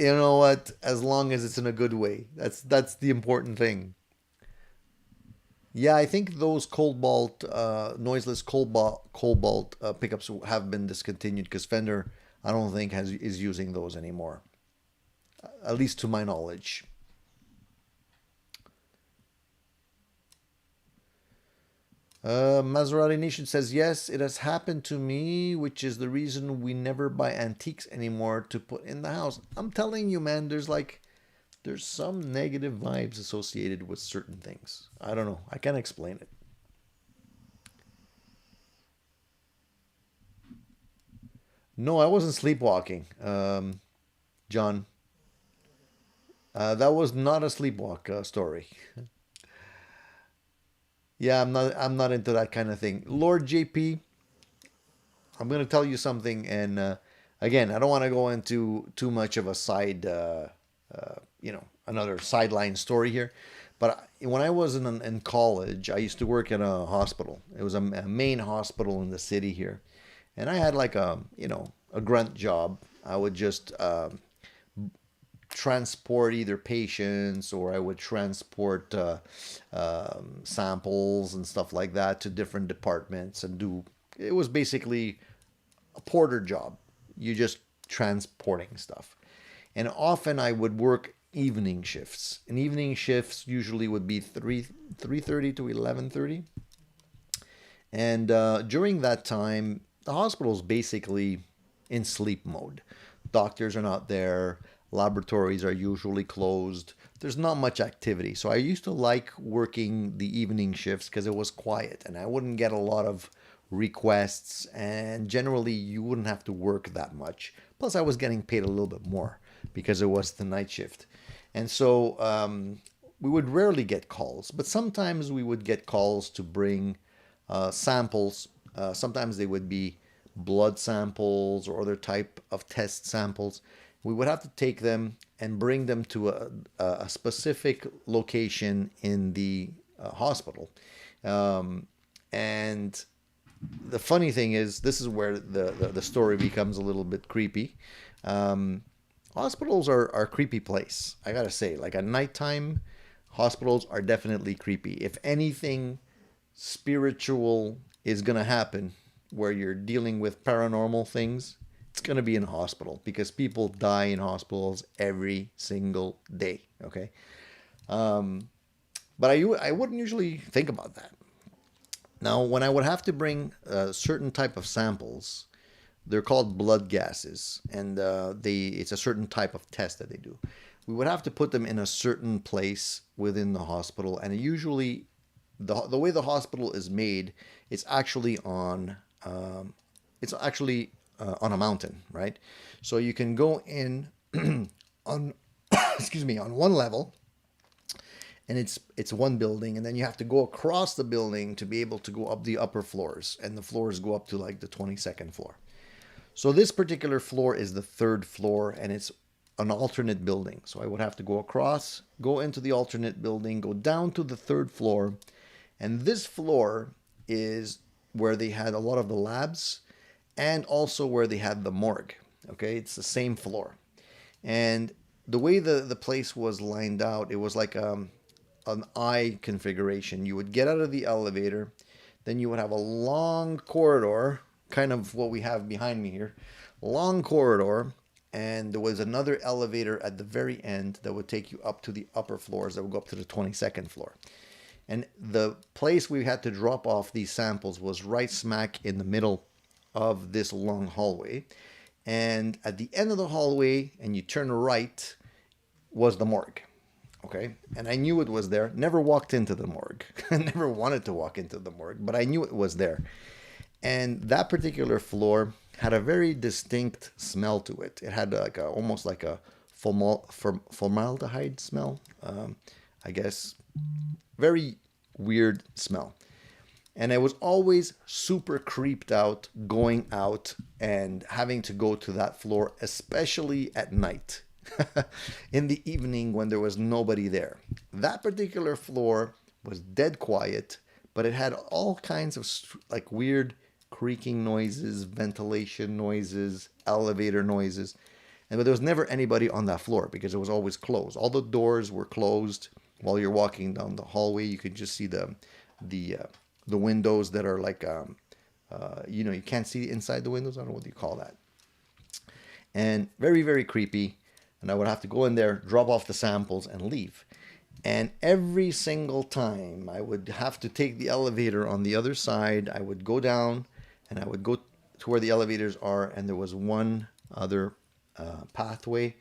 you know what? As long as it's in a good way, that's the important thing. Yeah, I think those cobalt, noiseless cobalt pickups have been discontinued because Fender, I don't think is using those anymore, at least to my knowledge. Maserati Nation says, yes, it has happened to me, which is the reason we never buy antiques anymore to put in the house. I'm telling you, man, there's some negative vibes associated with certain things. I don't know. I can't explain it. No, I wasn't sleepwalking, John. That was not a sleepwalk story. Yeah, I'm not into that kind of thing. Lord JP, I'm going to tell you something, and again, I don't want to go into too much of a another sideline story here. But when I was in college, I used to work in a hospital. It was a main hospital in the city here, and I had like a grunt job. I would just transport either patients, or I would transport samples and stuff like that to different departments and do. It was basically a porter job. You just transporting stuff. And often I would work evening shifts. And evening shifts usually would be 3:30 to 11:30. And during that time, the hospital is basically in sleep mode. Doctors are not there. Laboratories are usually closed. There's not much activity. So I used to like working the evening shifts because it was quiet and I wouldn't get a lot of requests, and generally you wouldn't have to work that much. Plus I was getting paid a little bit more because it was the night shift. And so we would rarely get calls, but sometimes we would get calls to bring samples. Sometimes they would be blood samples or other type of test samples. We would have to take them and bring them to a specific location in the hospital. And the funny thing is, this is where the story becomes a little bit creepy. Hospitals are a creepy place, I gotta say. Like at nighttime, hospitals are definitely creepy. If anything spiritual is gonna happen where you're dealing with paranormal things, it's going to be in a hospital, because people die in hospitals every single day. Okay. But I wouldn't usually think about that. Now, when I would have to bring certain type of samples, they're called blood gases, and it's a certain type of test that they do. We would have to put them in a certain place within the hospital, and usually the way the hospital is made, it's actually on on a mountain, right? So you can go in on excuse me, on one level, and it's one building, and then you have to go across the building to be able to go up the upper floors, and the floors go up to like the 22nd floor. So this particular floor is the third floor, and it's an alternate building. So I would have to go across, go into the alternate building, go down to the third floor, and this floor is where they had a lot of the labs, and also where they had the morgue. Okay, it's the same floor. And the way the place was lined out, it was like an I configuration. You would get out of the elevator, then you would have a long corridor, kind of what we have behind me here, long corridor, and there was another elevator at the very end that would take you up to the upper floors, that would go up to the 22nd floor. And the place we had to drop off these samples was right smack in the middle of this long hallway. And at the end of the hallway, and you turn right, was the morgue. Okay, and I knew it was there. Never walked into the morgue. Never wanted to walk into the morgue, but I knew it was there. And that particular floor had a very distinct smell to it. It had like almost like a formaldehyde smell. I guess very weird smell. And I was always super creeped out going out and having to go to that floor, especially at night, in the evening when there was nobody there. That particular floor was dead quiet, but it had all kinds of like weird creaking noises, ventilation noises, elevator noises. but there was never anybody on that floor because it was always closed. All the doors were closed. While you're walking down the hallway, you could just see the windows that are like you know, you can't see inside the windows. I don't know what you call that. And very, very creepy. And I would have to go in there, drop off the samples, and leave. And every single time I would have to take the elevator on the other side, I would go down and I would go to where the elevators are, and there was one other pathway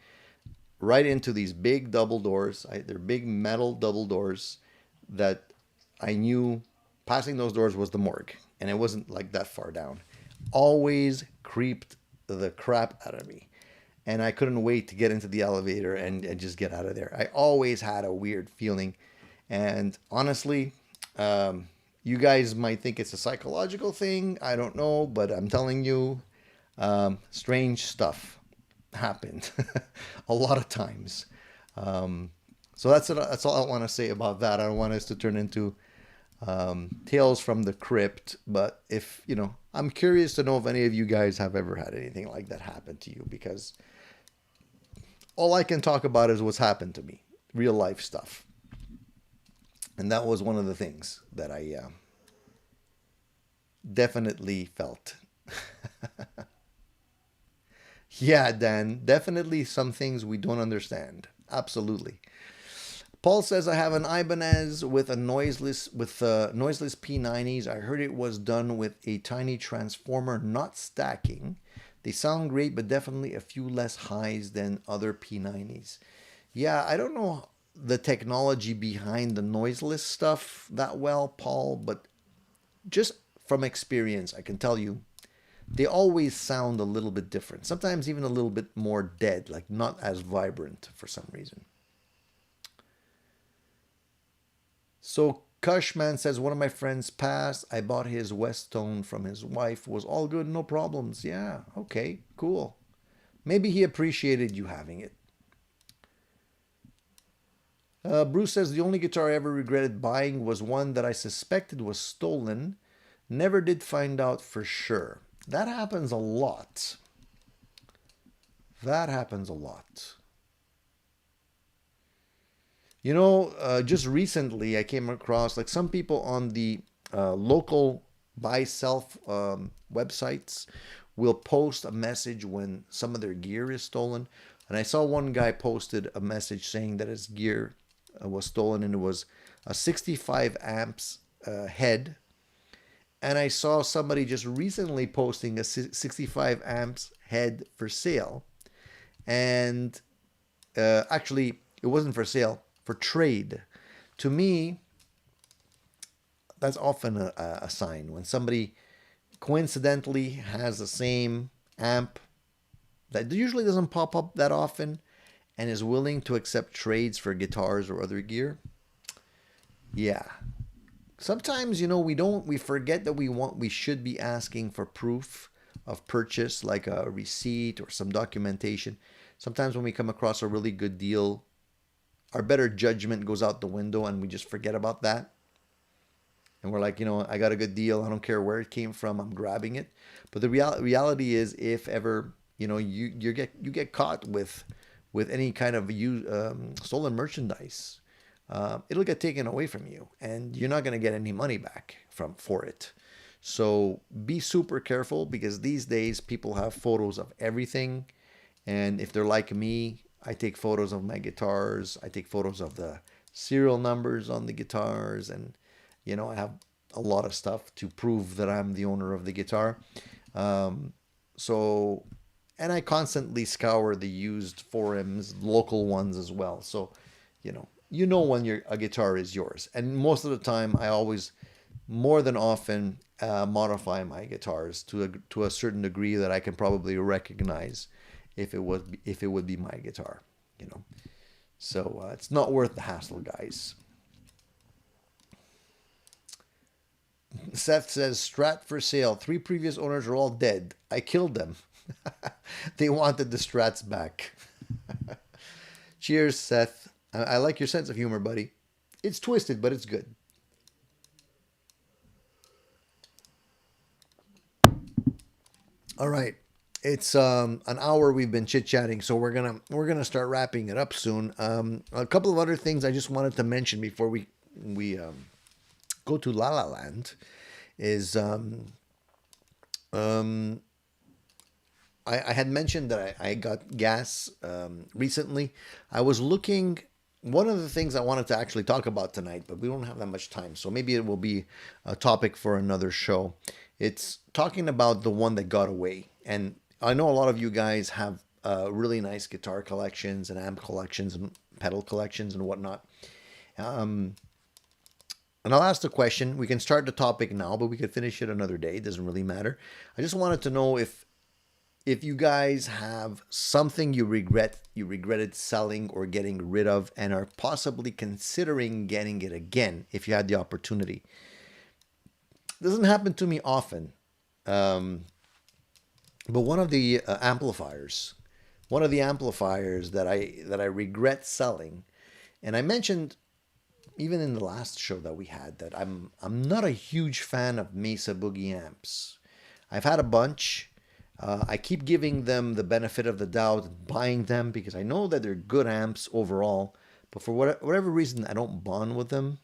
right into these big double doors. They're big metal double doors that I knew passing those doors was the morgue, and it wasn't like that far down. Always creeped the crap out of me. And I couldn't wait to get into the elevator and just get out of there. I always had a weird feeling. And honestly, you guys might think it's a psychological thing. I don't know, but I'm telling you, strange stuff happened a lot of times. So that's all I want to say about that. I don't want us to turn into tales from the crypt. But if, you know, I'm curious to know if any of you guys have ever had anything like that happen to you, because all I can talk about is what's happened to me, real life stuff. And that was one of the things that I definitely felt. Yeah, Dan, definitely some things we don't understand. Absolutely. Paul says, I have an Ibanez with a noiseless P90s. I heard it was done with a tiny transformer, not stacking. They sound great, but definitely a few less highs than other P90s. Yeah, I don't know the technology behind the noiseless stuff that well, Paul, but just from experience, I can tell you, they always sound a little bit different. Sometimes even a little bit more dead, like not as vibrant for some reason. So Cushman says, one of my friends passed. I bought his Westone from his wife. Was all good, no problems. Yeah, okay, cool. Maybe he appreciated you having it. Bruce says, the only guitar I ever regretted buying was one that I suspected was stolen. Never did find out for sure. That happens a lot. That happens a lot. You know, just recently I came across, like, some people on the local buy self websites will post a message when some of their gear is stolen. And I saw one guy posted a message saying that his gear was stolen, and it was a 65 amps head. And I saw somebody just recently posting a 65 amps head for sale. And actually, it wasn't for sale, for trade. To me, that's often a sign when somebody coincidentally has the same amp that usually doesn't pop up that often and is willing to accept trades for guitars or other gear. Yeah. Sometimes, you know, we forget that we should be asking for proof of purchase, like a receipt or some documentation. Sometimes when we come across a really good deal, our better judgment goes out the window and we just forget about that. And we're like, you know, I got a good deal. I don't care where it came from. I'm grabbing it. But the reality is, if ever, you know, you get caught with any kind of stolen merchandise, it'll get taken away from you, and you're not going to get any money back for it. So be super careful, because these days people have photos of everything. And if they're like me, I take photos of my guitars. I take photos of the serial numbers on the guitars. And, you know, I have a lot of stuff to prove that I'm the owner of the guitar. And I constantly scour the used forums, local ones as well. So, you know when a guitar is yours. And most of the time, I always, more than often, modify my guitars to a certain degree that I can probably recognize if it would be my guitar, you know. So it's not worth the hassle, guys. Seth says, Strat for sale. 3 previous owners are all dead. I killed them. They wanted the Strats back. Cheers, Seth. I like your sense of humor, buddy. It's twisted, but it's good. All right. It's an hour we've been chit-chatting, so we're gonna start wrapping it up soon. A couple of other things I just wanted to mention before we go to La La Land is um, I had mentioned that I got gas recently. I was looking. One of the things I wanted to actually talk about tonight, but we don't have that much time, so maybe it will be a topic for another show. It's talking about the one that got away, and I know a lot of you guys have really nice guitar collections and amp collections and pedal collections and whatnot. Um, and I'll ask the question. We can start the topic now, but we could finish it another day. It doesn't really matter. I just wanted to know if you guys have something you regretted selling or getting rid of and are possibly considering getting it again if you had the opportunity. It doesn't happen to me often, um, but one of the amplifiers that I regret selling, and I mentioned even in the last show that we had that I'm not a huge fan of Mesa Boogie amps. I've had a bunch. I keep giving them the benefit of the doubt, buying them because I know that they're good amps overall, but for whatever reason, I don't bond with them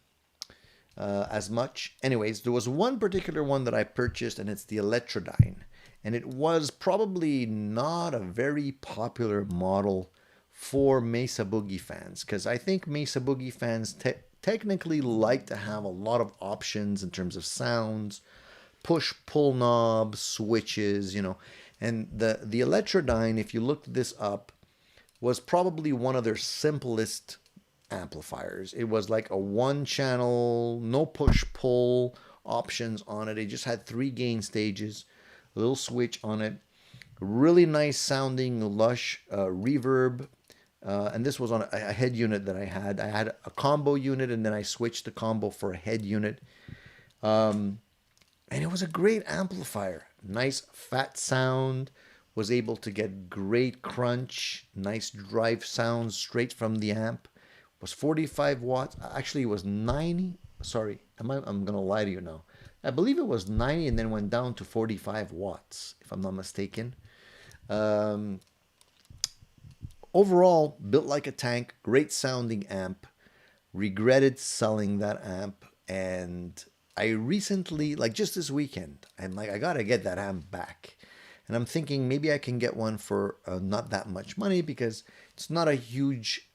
as much. Anyways, there was one particular one that I purchased, and it's the Electra-dyne. And it was probably not a very popular model for Mesa Boogie fans because I think Mesa Boogie fans technically like to have a lot of options in terms of sounds, push pull knobs, switches, and the Electra-dyne, if you look this up, was probably one of their simplest amplifiers. It was like a one channel, no push pull options on it. It just had three gain stages, a little switch on it, really nice sounding lush reverb. And this was on a head unit that I had. I had a combo unit, and then I switched the combo for a head unit. Um, and it was a great amplifier. Nice fat sound, was able to get great crunch, nice drive sounds straight from the amp. Was 45 watts. Actually, it was 90. Sorry, I'm going to lie to you now. I believe it was 90 and then went down to 45 watts, if I'm not mistaken. Um, Overall, built like a tank, great sounding amp. Regretted selling that amp, and I recently, like just this weekend, I'm like, I gotta get that amp back. And I'm thinking maybe I can get one for not that much money because it's not a huge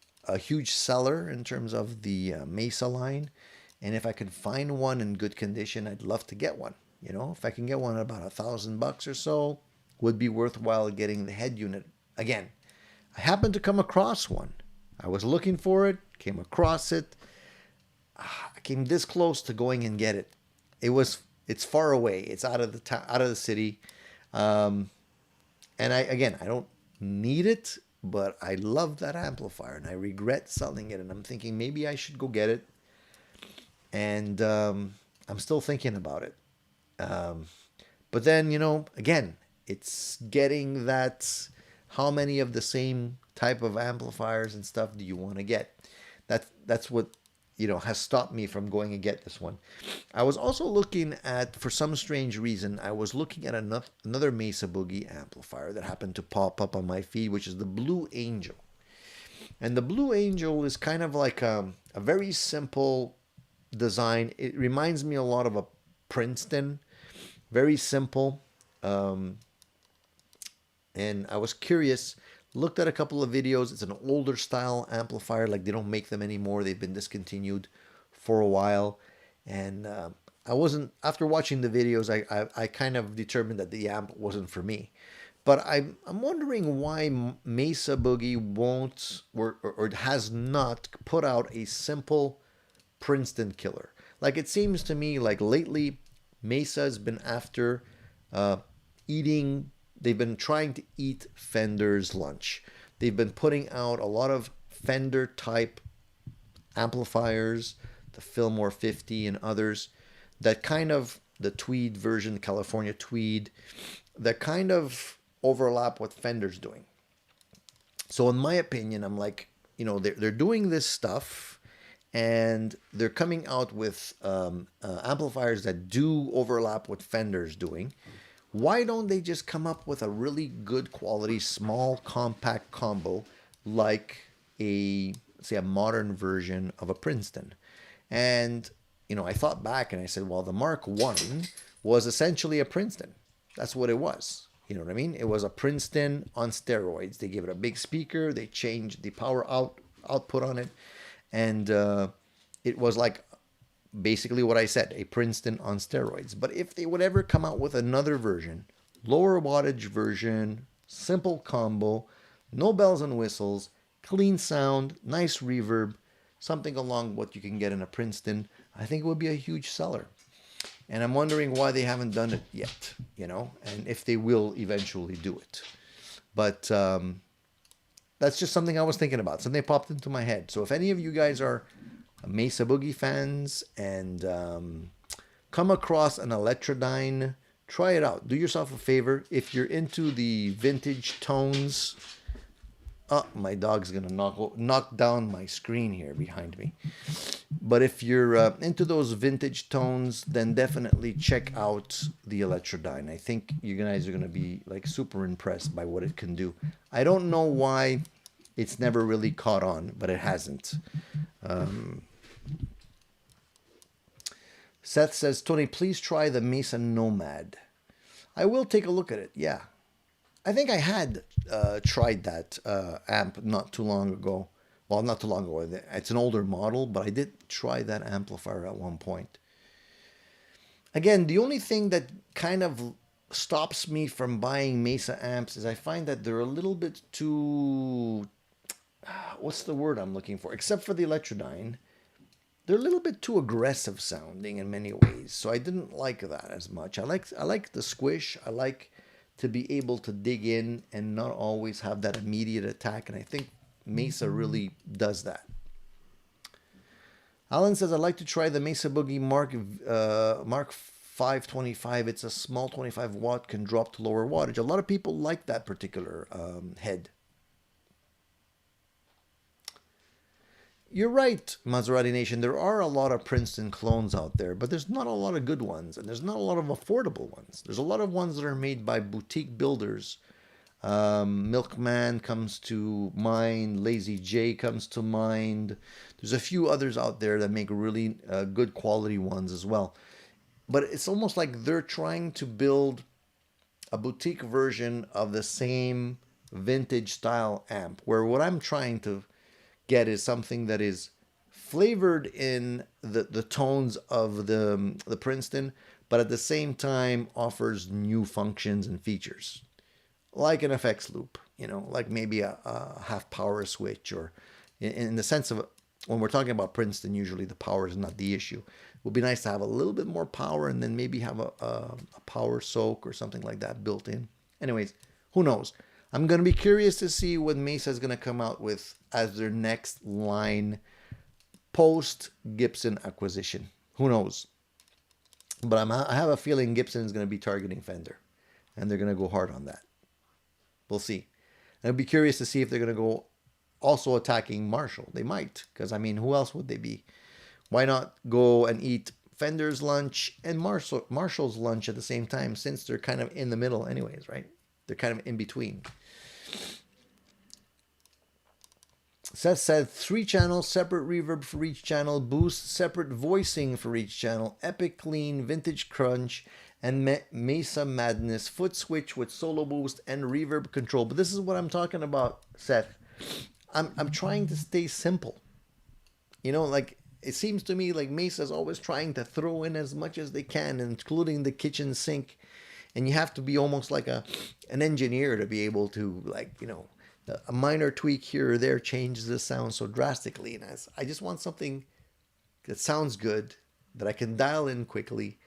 seller in terms of the Mesa line. And if I could find one in good condition, I'd love to get one. If I can get one at about $1,000 or so, would be worthwhile getting the head unit again. I happened to come across one. I was looking for it, came across it. I came this close to going and get it. It's far away. It's out of out of the city. Um, and I don't need it, but I love that amplifier and I regret selling it. And I'm thinking maybe I should go get it. And I'm still thinking about it. Um, but then, again, it's getting that how many of the same type of amplifiers and stuff do you want to get? That's what has stopped me from going and get this one. I was also looking at, for some strange reason, I was looking at another Mesa Boogie amplifier that happened to pop up on my feed, which is the Blue Angel. And the Blue Angel is kind of like a very simple design. It reminds me a lot of a Princeton, very simple. Um, and I was curious, looked at a couple of videos. It's an older style amplifier, like they don't make them anymore. They've been discontinued for a while. And I wasn't, after watching the videos, I kind of determined that the amp wasn't for me. But I'm wondering why Mesa Boogie won't or has not put out a simple Princeton killer. Like it seems to me like lately Mesa's been after uh, eating. They've been trying to eat Fender's lunch. They've been putting out a lot of Fender type amplifiers, the Fillmore 50 and others, that kind of, the Tweed version, California Tweed, that kind of overlap what Fender's doing. So in my opinion, I'm like, they're doing this stuff and they're coming out with amplifiers that do overlap what Fender's doing, Why don't they just come up with a really good quality, small, compact combo like a, say, a modern version of a Princeton? And, you know, I thought back and I said, well, the Mark I was essentially a Princeton. That's what it was. You know what I mean? It was a Princeton on steroids. They gave it a big speaker. They changed the power output on it. And it was like basically what I said, a Princeton on steroids. But if they would ever come out with another version, lower wattage version, simple combo, no bells and whistles, clean sound, nice reverb, something along what you can get in a Princeton, I think it would be a huge seller. And I'm wondering why they haven't done it yet, you know, and if they will eventually do it. But that's just something I was thinking about. Something popped into my head. So if any of you guys are Mesa Boogie fans and come across an Electra-dyne, try it out. Do yourself a favor. If you're into the vintage tones, oh, my dog's gonna knock down my screen here behind me. But if you're into those vintage tones, then definitely check out the Electra-dyne. I think you guys are gonna be like super impressed by what it can do. I don't know why it's never really caught on, but it hasn't. Seth says, Tony, please try the Mesa Nomad. I will take a look at it, yeah. I think I had tried that amp not too long ago. Well, not too long ago. It's an older model, but I did try that amplifier at one point. Again, the only thing that kind of stops me from buying Mesa amps is I find that they're a little bit too... What's the word I'm looking for? Except for the Electra-dyne, they're a little bit too aggressive sounding in many ways. So I didn't like that as much. I like the squish. I like to be able to dig in and not always have that immediate attack. And I think Mesa really does that. Alan says, I'd like to try the Mesa Boogie Mark 525. It's a small 25 watt, can drop to lower wattage. A lot of people like that particular head. You're right, Maserati Nation. There are a lot of Princeton clones out there, but there's not a lot of good ones, and there's not a lot of affordable ones. There's a lot of ones that are made by boutique builders. Milkman comes to mind. Lazy J comes to mind. There's a few others out there that make really good quality ones as well. But it's almost like they're trying to build a boutique version of the same vintage style amp, where what I'm trying to get is something that is flavored in the tones of the Princeton, but at the same time offers new functions and features, like an FX loop, you know, like maybe a half power switch, or in the sense of when we're talking about Princeton, usually the power is not the issue. It would be nice to have a little bit more power and then maybe have a power soak or something like that built in. Anyways, who knows? I'm going to be curious to see what Mesa is going to come out with as their next line post Gibson acquisition. Who knows? But I have a feeling Gibson is going to be targeting Fender, and they're going to go hard on that. We'll see. And I'll be curious to see if they're going to go also attacking Marshall. They might, because I mean, who else would they be? Why not go and eat Fender's lunch and Marshall's lunch at the same time, since they're kind of in the middle anyways, right? They're kind of in between. Seth said 3 channels, separate reverb for each channel, boost, separate voicing for each channel, epic clean, vintage crunch, and Mesa Madness, foot switch with solo boost and reverb control. But this is what I'm talking about, Seth. I'm trying to stay simple. You know, like, it seems to me like Mesa's always trying to throw in as much as they can, including the kitchen sink. And you have to be almost like an engineer to be able to, like, you know, a minor tweak here or there changes the sound so drastically. And I just want something that sounds good, that I can dial in quickly,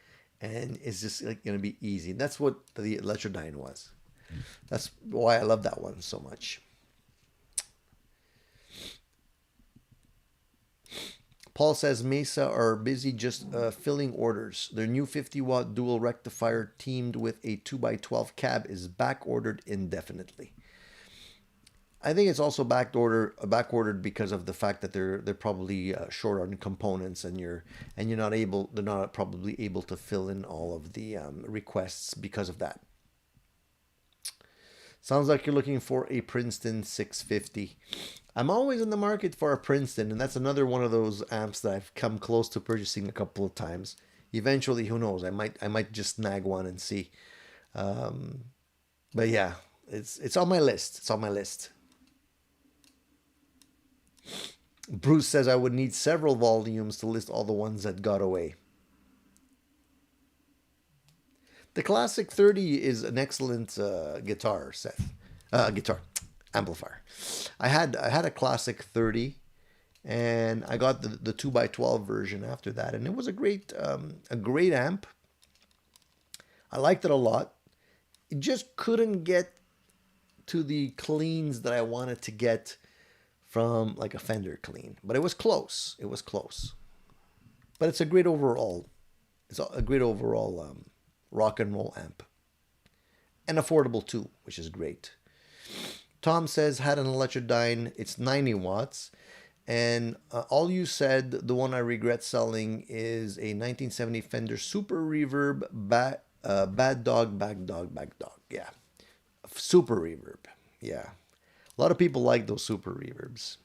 and is just like going to be easy. And that's what the Electra-dyne was. That's why I love that one so much. Paul says Mesa are busy just filling orders. Their new 50-watt dual rectifier teamed with a 2x12 cab is back-ordered indefinitely. I think it's also back-ordered because of the fact that they're probably short on components, and they're not probably able to fill in all of the requests because of that. Sounds like you're looking for a Princeton 650. I'm always in the market for a Princeton, and that's another one of those amps that I've come close to purchasing a couple of times. Eventually, who knows? I might just snag one and see. But yeah, it's on my list. It's on my list. Bruce says I would need several volumes to list all the ones that got away. The Classic 30 is an excellent guitar, Seth. Guitar amplifier. I had a Classic 30, and I got the 2x12 version after that, and it was a great amp. I liked it a lot. It just couldn't get to the cleans that I wanted to get from like a Fender clean, but it was close. It was close. But it's a great overall. It's a great overall rock and roll amp, and affordable too, which is great. Tom says had an Electra-dyne. It's 90 watts, and all you said, the one I regret selling is a 1970 Fender Super Reverb Bad Dog, Back Dog, Back Dog. Yeah, Super Reverb. Yeah, a lot of people like those Super Reverbs.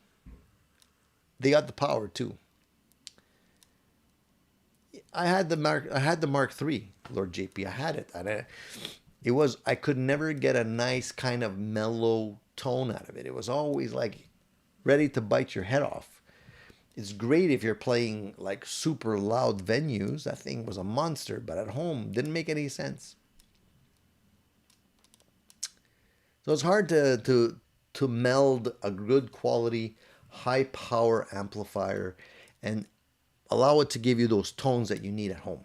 They got the power too. I had the Mark III, Lord JP. I had it. I could never get a nice kind of mellow tone out of it. It was always like ready to bite your head off. It's great if you're playing like super loud venues. That thing was a monster, but at home didn't make any sense. So it's hard to meld a good quality, high power amplifier and allow it to give you those tones that you need at home.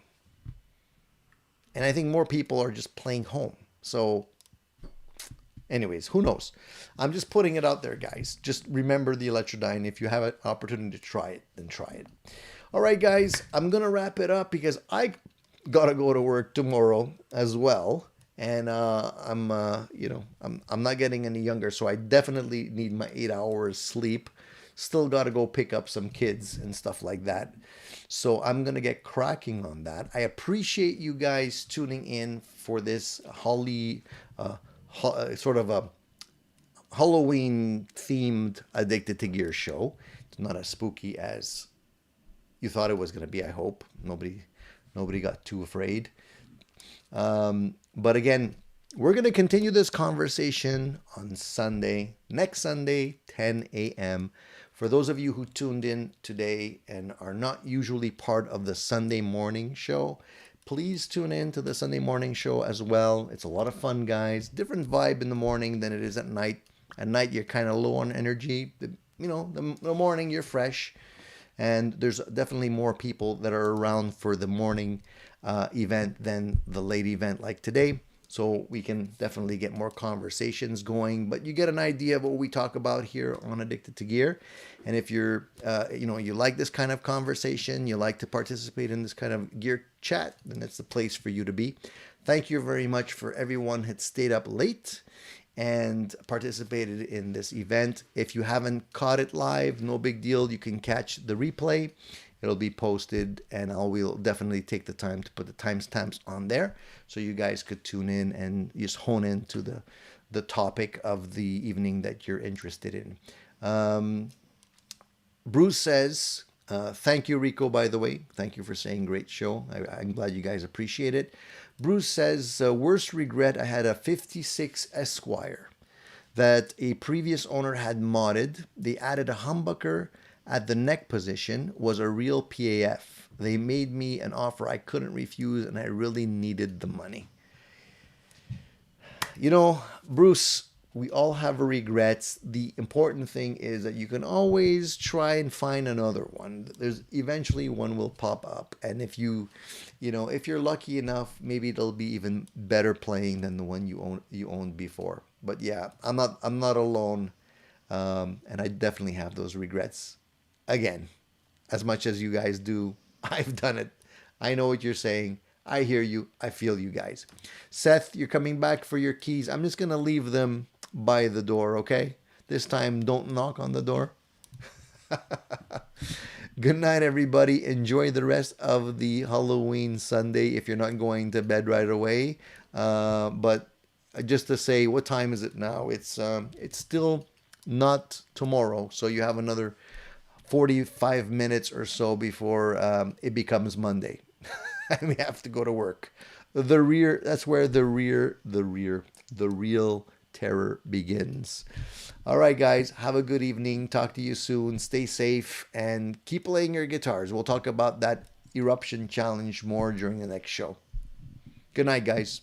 And I think more people are just playing home. So anyways, who knows? I'm just putting it out there, guys. Just remember the Electra-dyne. If you have an opportunity to try it, then try it. All right, guys, I'm going to wrap it up because I got to go to work tomorrow as well. And I'm not getting any younger, so I definitely need my 8 hours sleep. Still got to go pick up some kids and stuff like that. So I'm going to get cracking on that. I appreciate you guys tuning in for this sort of a Halloween themed Addicted to Gear show. It's not as spooky as you thought it was going to be, I hope. Nobody got too afraid. But again, we're going to continue this conversation on Sunday, next Sunday, 10 a.m. For those of you who tuned in today and are not usually part of the Sunday morning show, please tune in to the Sunday morning show as well. It's a lot of fun, guys. Different vibe in the morning than it is at night. At night, you're kind of low on energy. The morning, you're fresh. And there's definitely more people that are around for the morning event than the late event like today. So we can definitely get more conversations going, but you get an idea of what we talk about here on Addicted to Gear. And if you're, you like this kind of conversation, you like to participate in this kind of gear chat, then that's the place for you to be. Thank you very much for everyone who stayed up late and participated in this event. If you haven't caught it live, no big deal. You can catch the replay. It'll be posted, and we'll definitely take the time to put the timestamps on there so you guys could tune in and just hone into the topic of the evening that you're interested in. Bruce says, thank you, Rico, by the way. Thank you for saying great show. I'm glad you guys appreciate it. Bruce says, worst regret, I had a 56 Esquire that a previous owner had modded. They added a humbucker at the neck position, was a real PAF. They made me an offer I couldn't refuse, and I really needed the money. Bruce, we all have regrets. The important thing is that you can always try and find another one. There's eventually one will pop up, and if if you're lucky enough, maybe it'll be even better playing than the one you owned before. But yeah, I'm not alone, and I definitely have those regrets. Again, as much as you guys do, I've done it. I know what you're saying. I hear you. I feel you guys. Seth, you're coming back for your keys. I'm just going to leave them by the door, okay? This time, don't knock on the door. Good night, everybody. Enjoy the rest of the Halloween Sunday if you're not going to bed right away. But just to say, what time is it now? It's still not tomorrow, so you have another 45 minutes or so before it becomes Monday. And we have to go to work. That's where the real terror begins. All right, guys, have a good evening. Talk to you soon. Stay safe and keep playing your guitars. We'll talk about that eruption challenge more during the next show. Good night, guys.